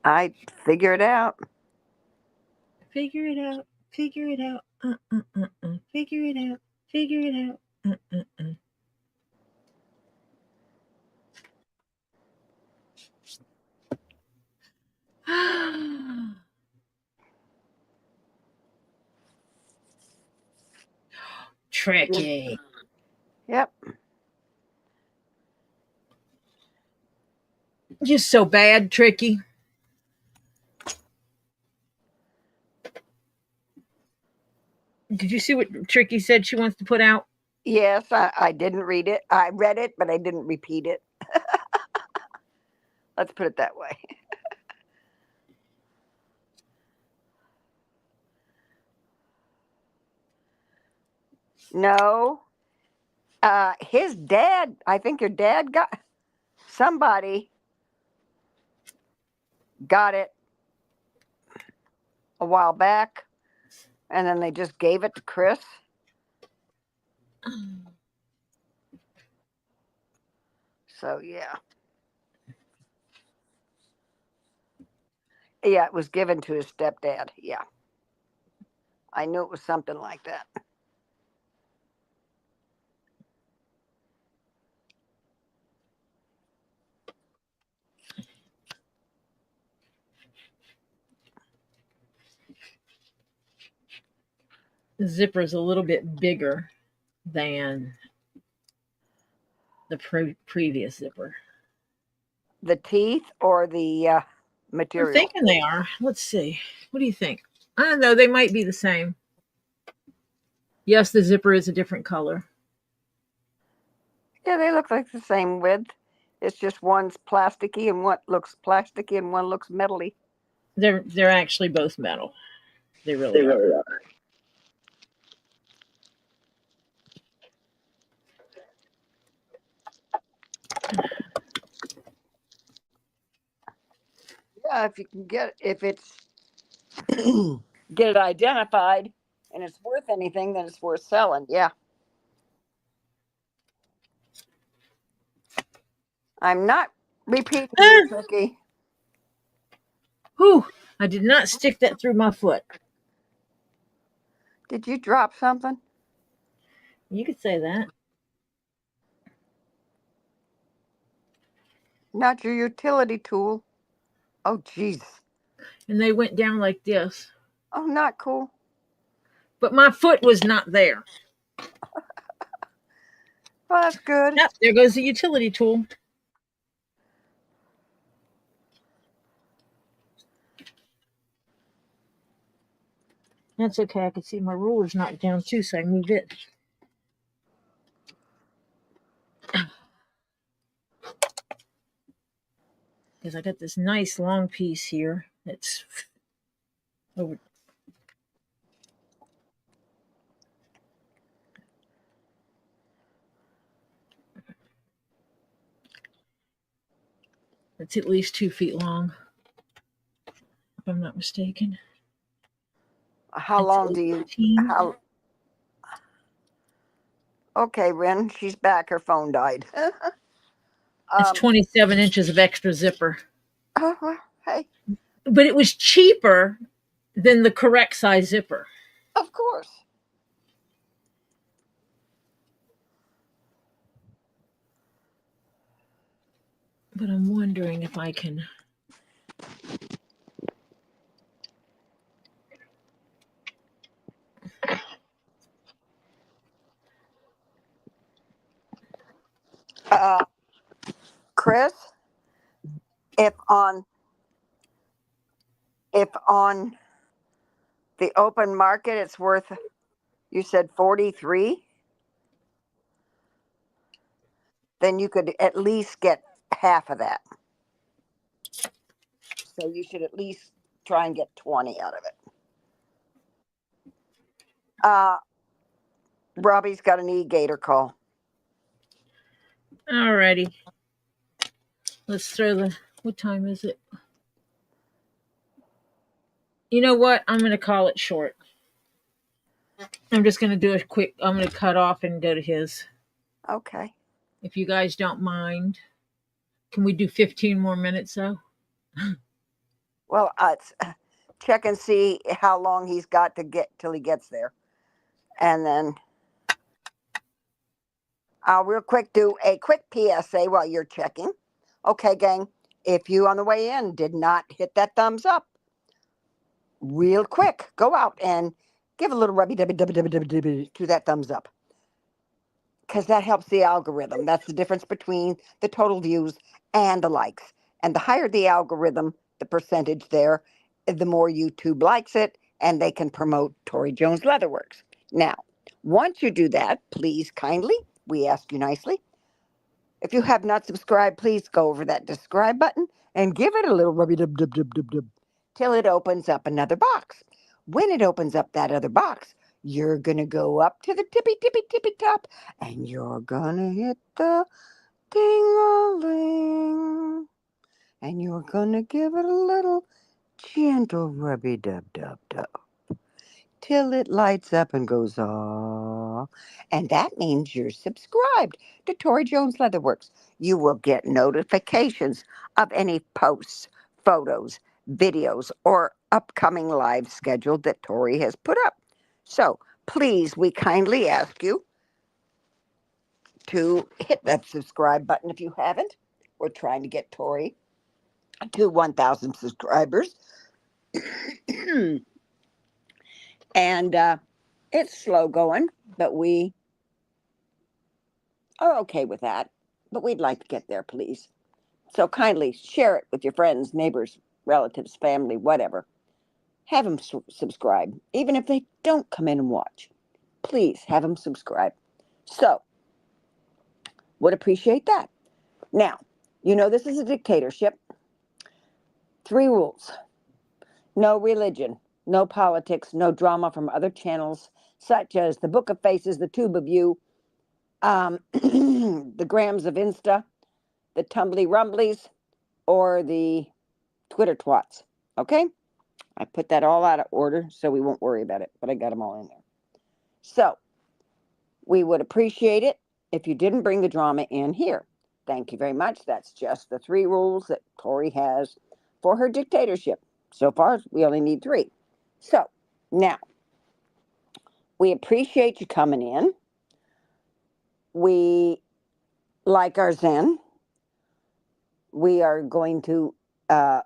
I figure it out. Figure it out. Figure it out. Figure it out. Figure it out. Tricky. Yep. You're so bad, Tricky. Did you see what Tricky said she wants to put out? Yes, I didn't read it. I read it, but I didn't repeat it. Let's put it that way. No. His dad, I think your dad somebody got it a while back, and then they just gave it to Chris. So, yeah. Yeah, it was given to his stepdad. Yeah. I knew it was something like that. The zipper is a little bit bigger than the previous zipper. The teeth or the material? I'm thinking they are. Let's see. What do you think? I don't know. They might be the same. Yes, the zipper is a different color. Yeah, they look like the same width. It's just one's plasticky and one looks plasticky and one looks metally. They're actually both metal. They really are. Yeah, if you can if it's get it identified and it's worth anything, then it's worth selling. Yeah. I'm not repeating you, Tricky. Whew! I did not stick that through my foot. Did you drop something? You could say that. Not your utility tool. Oh, jeez. And they went down like this. Oh, not cool. But my foot was not there. Well, that's good. Yep, there goes the utility tool. That's okay. I can see my ruler's knocked down too, so I move it. Because I got this nice long piece here. It's over. It's at least 2 feet long, if I'm not mistaken. How It's long do you? 18. How? Okay, Ren, she's back. Her phone died. It's 27 inches of extra zipper. Hey, But it was cheaper than the correct size zipper. of course. But I'm wondering if I can. Chris, if on the open market it's worth, you said 43, then you could at least get half of that. So you should at least try and get 20 out of it. Robbie's got an e-gator call. Alrighty. Let's throw the. What time is it? You know what? I'm going to call it short. I'm just going to do a quick. I'm going to cut off and go to his. Okay. If you guys don't mind. Can we do 15 more minutes though? Well, check and see how long he's got to get till he gets there. And then I'll real quick do a quick PSA while you're checking. Okay, gang, if you on the way in did not hit that thumbs up, real quick, go out and give a little rubby-dubby to that thumbs up. Because that helps the algorithm. That's the difference between the total views and the likes. And the higher the algorithm, the percentage there, the more YouTube likes it, and they can promote Tori Jones Leatherworks. Now, once you do that, please kindly, we ask you nicely, if you have not subscribed, please go over that subscribe button and give it a little rubby-dub till it opens up another box. When it opens up that other box, you're going to go up to the tippy top, and you're going to hit the ding-a-ling. And you're going to give it a little gentle rubby-dub till it lights up and goes off. And that means you're subscribed to Tori Jones Leatherworks. You will get notifications of any posts, photos, videos, or upcoming live schedule that Tori has put up. So please, we kindly ask you to hit that subscribe button if you haven't. We're trying to get Tori to 1,000 subscribers. And it's slow going, but we are okay with that. But we'd like to get there, please. So kindly share it with your friends, neighbors, relatives, family, whatever. Have them subscribe, even if they don't come in and watch. Please have them subscribe. So, would appreciate that. Now, you know this is a dictatorship. 3 rules. No religion, no politics, no drama from other channels, such as the Book of Faces, the Tube of You, the Grams of Insta, the Tumbly Rumblies, or the Twitter Twats. Okay? I put that all out of order so we won't worry about it, but I got them all in there. So, we would appreciate it if you didn't bring the drama in here. Thank you very much. That's just the 3 rules that Tori has for her dictatorship. So far, we only need 3. So, now, we appreciate you coming in. We like our Zen. We are going to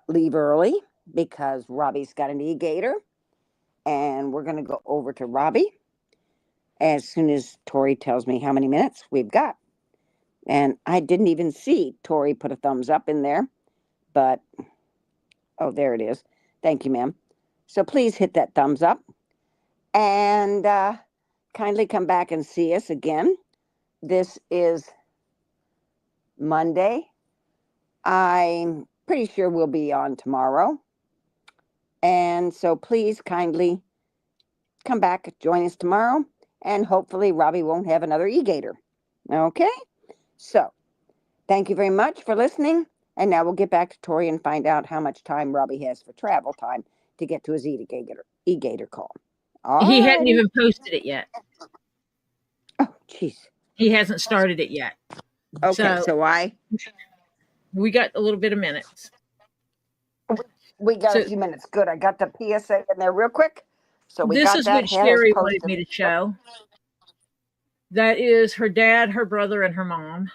leave early because Robbie's got an e-gator. And we're going to go over to Robbie as soon as Tori tells me how many minutes we've got. And I didn't even see Tori put a thumbs up in there. But, oh, there it is. Thank you, ma'am. So please hit that thumbs up. And kindly come back and see us again. This is Monday. I'm pretty sure we'll be on tomorrow. And so please kindly come back, join us tomorrow, and hopefully Robbie won't have another e-gator. Okay? So, thank you very much for listening. And now we'll get back to Tori and find out how much time Robbie has for travel time to get to his e-gator call. He hadn't even posted it yet. Oh, jeez. He hasn't started it yet. Okay, so we got a little bit of minutes. We got a few minutes. Good. I got the PSA in there real quick. So we got that. This is what Sherry wanted me to show. That is her dad, her brother, and her mom.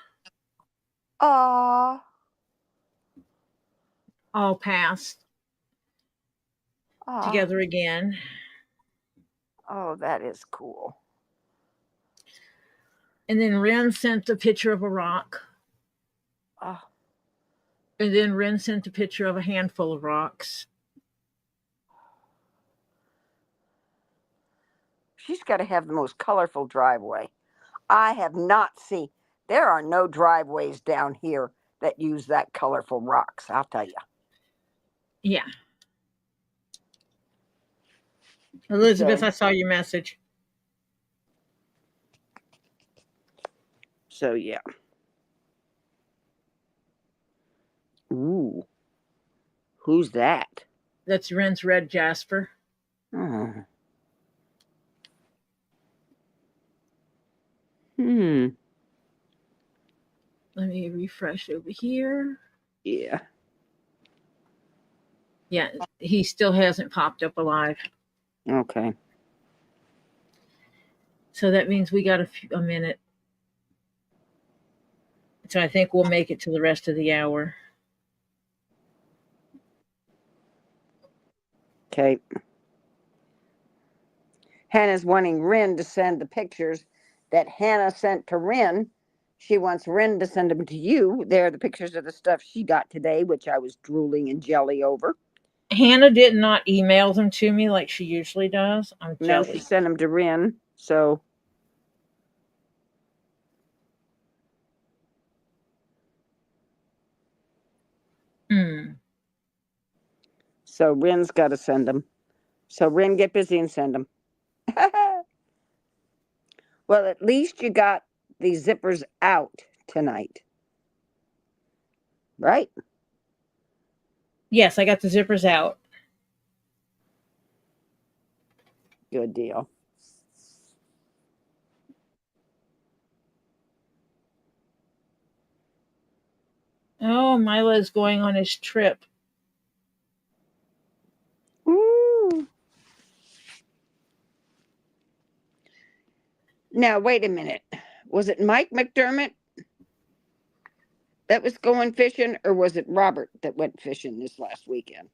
Aww. All passed. Aww. Together again. Oh, that is cool. And then Ren sent a picture of a rock And then Ren sent a picture of a handful of rocks. She's got to have the most colorful driveway. I have not seen. There are no driveways down here that use that colorful rocks. I'll tell you. Yeah. Elizabeth, So- I saw your message. So yeah. Ooh. Who's that? That's Ren's red jasper. Hmm. Let me refresh over here. Yeah. Yeah, he still hasn't popped up alive. Okay. So that means we got a minute. So I think we'll make it to the rest of the hour. Okay. Hannah's wanting Ren to send the pictures that Hannah sent to Ren. She wants Ren to send them to you. They're the pictures of the stuff she got today, which I was drooling and jelly over. Hannah did not email them to me like she usually does. I'm No, jelly. she sent them to Ren. So So Ren's got to send them. So Ren, get busy and send them. Well, at least you got these zippers out tonight, right? Yes, I got the zippers out. Good deal. Oh, Milo's going on his trip. Ooh. Now, wait a minute. Was it Mike McDermott that was going fishing, or was it Robert that went fishing this last weekend?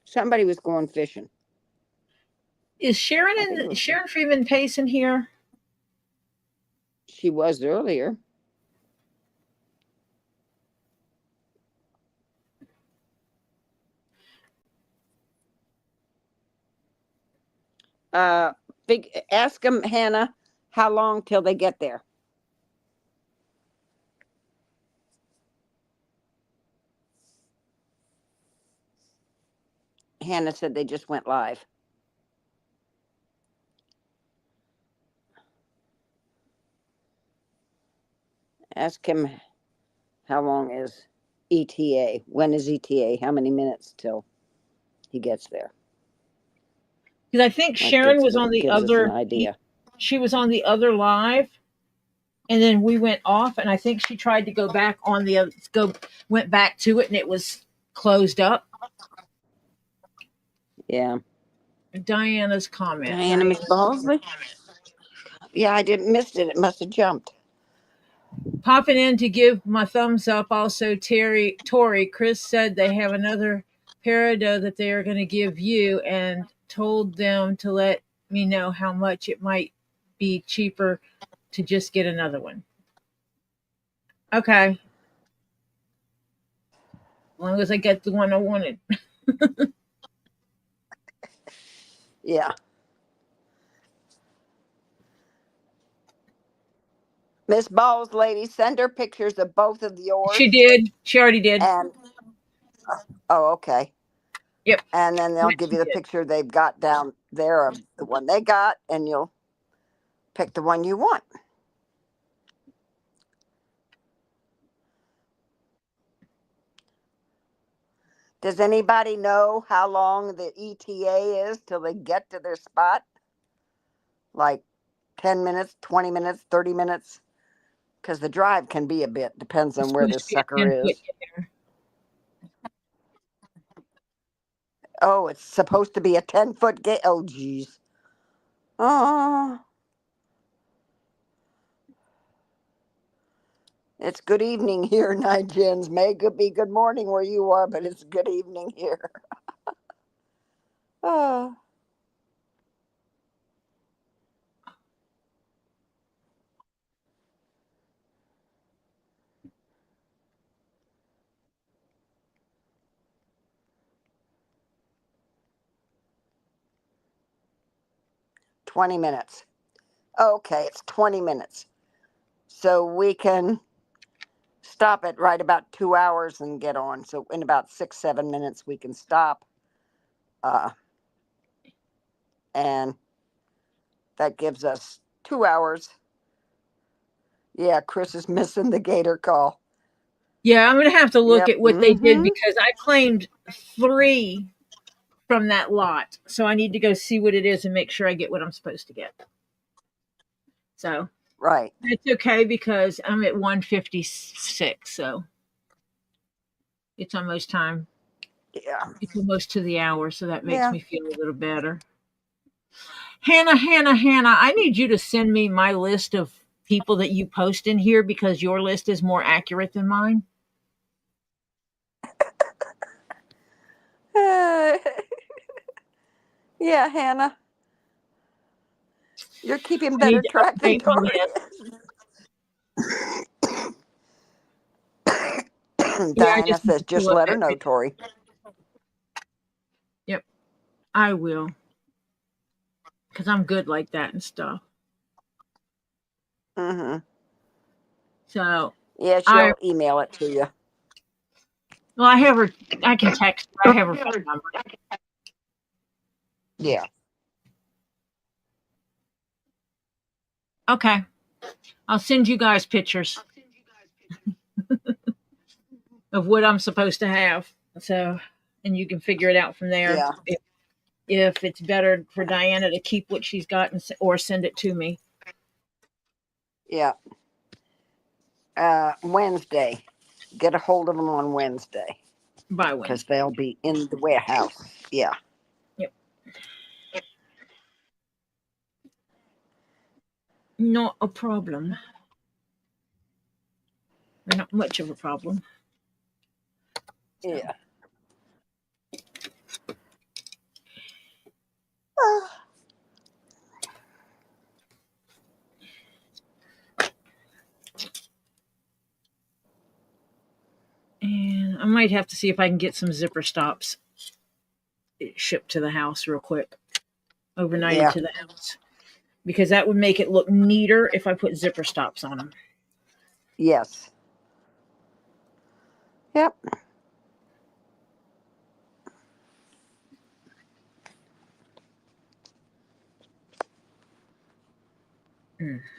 Somebody was going fishing. Is Sharon Freeman Payson here? She was earlier. Ask them, Hannah, how long till they get there? Hannah said they just went live. Ask him how long is ETA? When is ETA? How many minutes till he gets there? Because I think Sharon was on the gives us other an idea. She was on the other live, and then we went off, and I think she tried to go back on the went back to it, and it was closed up. Yeah. Diana's comment. Diana McBallsley? Yeah, I didn't miss it. It must have jumped. Popping in to give my thumbs up. Also, Tori, Chris said they have another peridot that they are going to give you, and told them to let me know how much it might be cheaper to just get another one. Okay. As long as I get the one I wanted. Yeah. Miss Balls lady, send her pictures of both of yours. She did. She already did. And oh, okay. Yep. And then they'll give you the picture they've got down there of the one they got, and you'll pick the one you want. Does anybody know how long the ETA is till they get to their spot? Like 10 minutes, 20 minutes, 30 minutes? Because the drive can be a bit, depends on where this sucker is. Oh, it's supposed to be a 10-foot gate. Oh, geez. Oh. It's good evening here, Nigens. May be good morning where you are, but it's good evening here. Oh. 20 minutes. Okay, it's 20 minutes. So we can stop at right about 2 hours and get on. So in about 6-7 minutes we can stop. And that gives us 2 hours. Yeah, Chris is missing the gator call. Yeah, I'm going to have to look Yep. at what they did because I claimed 3 from that lot. So I need to go see what it is and make sure I get what I'm supposed to get. So Right. it's okay because I'm at 156. So it's almost time. Yeah. It's almost to the hour. So that makes Yeah. me feel a little better. Hannah, I need you to send me my list of people that you post in here because your list is more accurate than mine. Yeah, Hannah. You're keeping I better need to track than update my Tori is. Yeah, I Diana just need says, to just pull up let her that know, picture. Tori. Yep, I will. Because I'm good like that and stuff. Mm-hmm. So, Yeah, she'll email it to you. well, I have her, I can text her. I have her phone number. Yeah. Okay. I'll send you guys pictures of what I'm supposed to have. So, and you can figure it out from there. Yeah. If it's better for Diana to keep what she's got or send it to me. Yeah. Wednesday. Get a hold of them on Wednesday. By Wednesday. Because they'll be in the warehouse. Yeah. Yep. Not a problem. Or not much of a problem. Yeah. And I might have to see if I can get some zipper stops shipped to the house real quick. Overnighted to the house. Because that would make it look neater if I put zipper stops on them. Yes. Yep.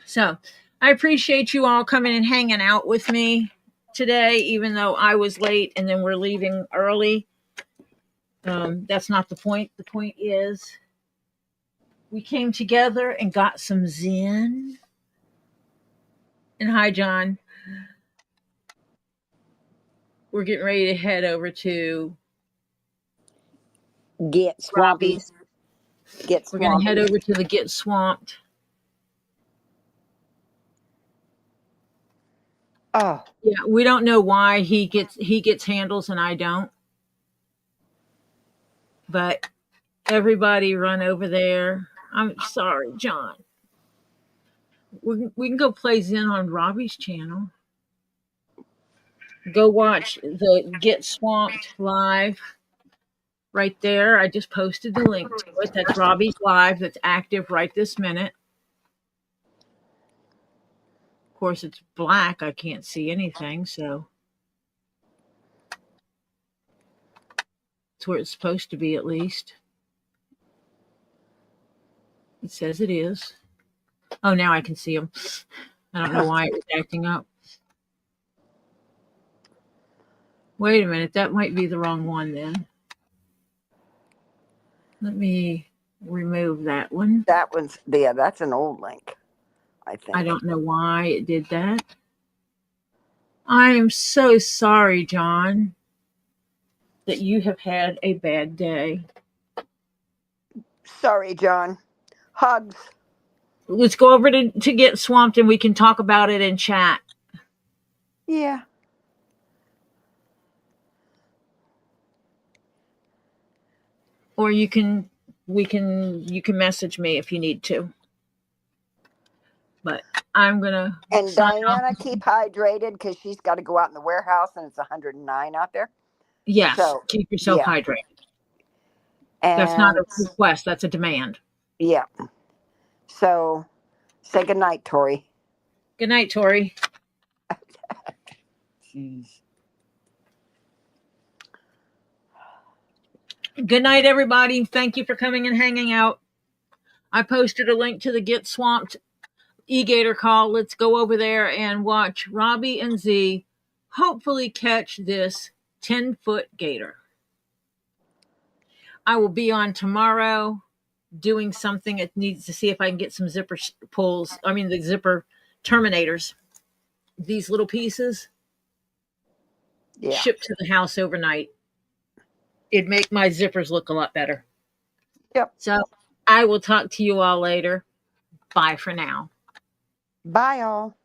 So I appreciate you all coming and hanging out with me today, even though I was late and then we're leaving early. That's not the point. The point is we came together and got some Zen. And hi, John. We're getting ready to head over to Get swampy. Get We're going to head swampy. over to the Get Swamped. Oh. Yeah, we don't know why he gets handles and I don't. But everybody run over there. I'm sorry, John. We can go play Zen on Robbie's channel. Go watch the Get Swamped live right there. I just posted the link to it. That's Robbie's live that's active right this minute. Of course, it's black. I can't see anything, so it's where it's supposed to be at least. It says it is. Oh, now I can see him. I don't know why it was acting up. Wait a minute. That might be the wrong one then. Let me remove that one. That one's, yeah, that's an old link, I think. I don't know why it did that. I am so sorry, John, that you have had a bad day. Sorry, John. Hugs. Let's go over to Get Swamped and we can talk about it in chat. Yeah. Or you can message me if you need to. But I'm gonna And Diana, keep hydrated because she's got to go out in the warehouse and it's 109 out there. Yes, So, keep yourself hydrated. And that's not a request, that's a demand. Yeah. So say goodnight, Tori. Good night, Tori. Jeez. Good night, everybody. Thank you for coming and hanging out. I posted a link to the Get Swamped e-gator call. Let's go over there and watch Robbie and Z hopefully catch this 10-foot gator. I will be on tomorrow doing something. It needs to see if I can get some zipper pulls. I mean, the zipper terminators. These little pieces shipped to the house overnight. It'd make my zippers look a lot better. Yep. So I will talk to you all later. Bye for now. Bye, all.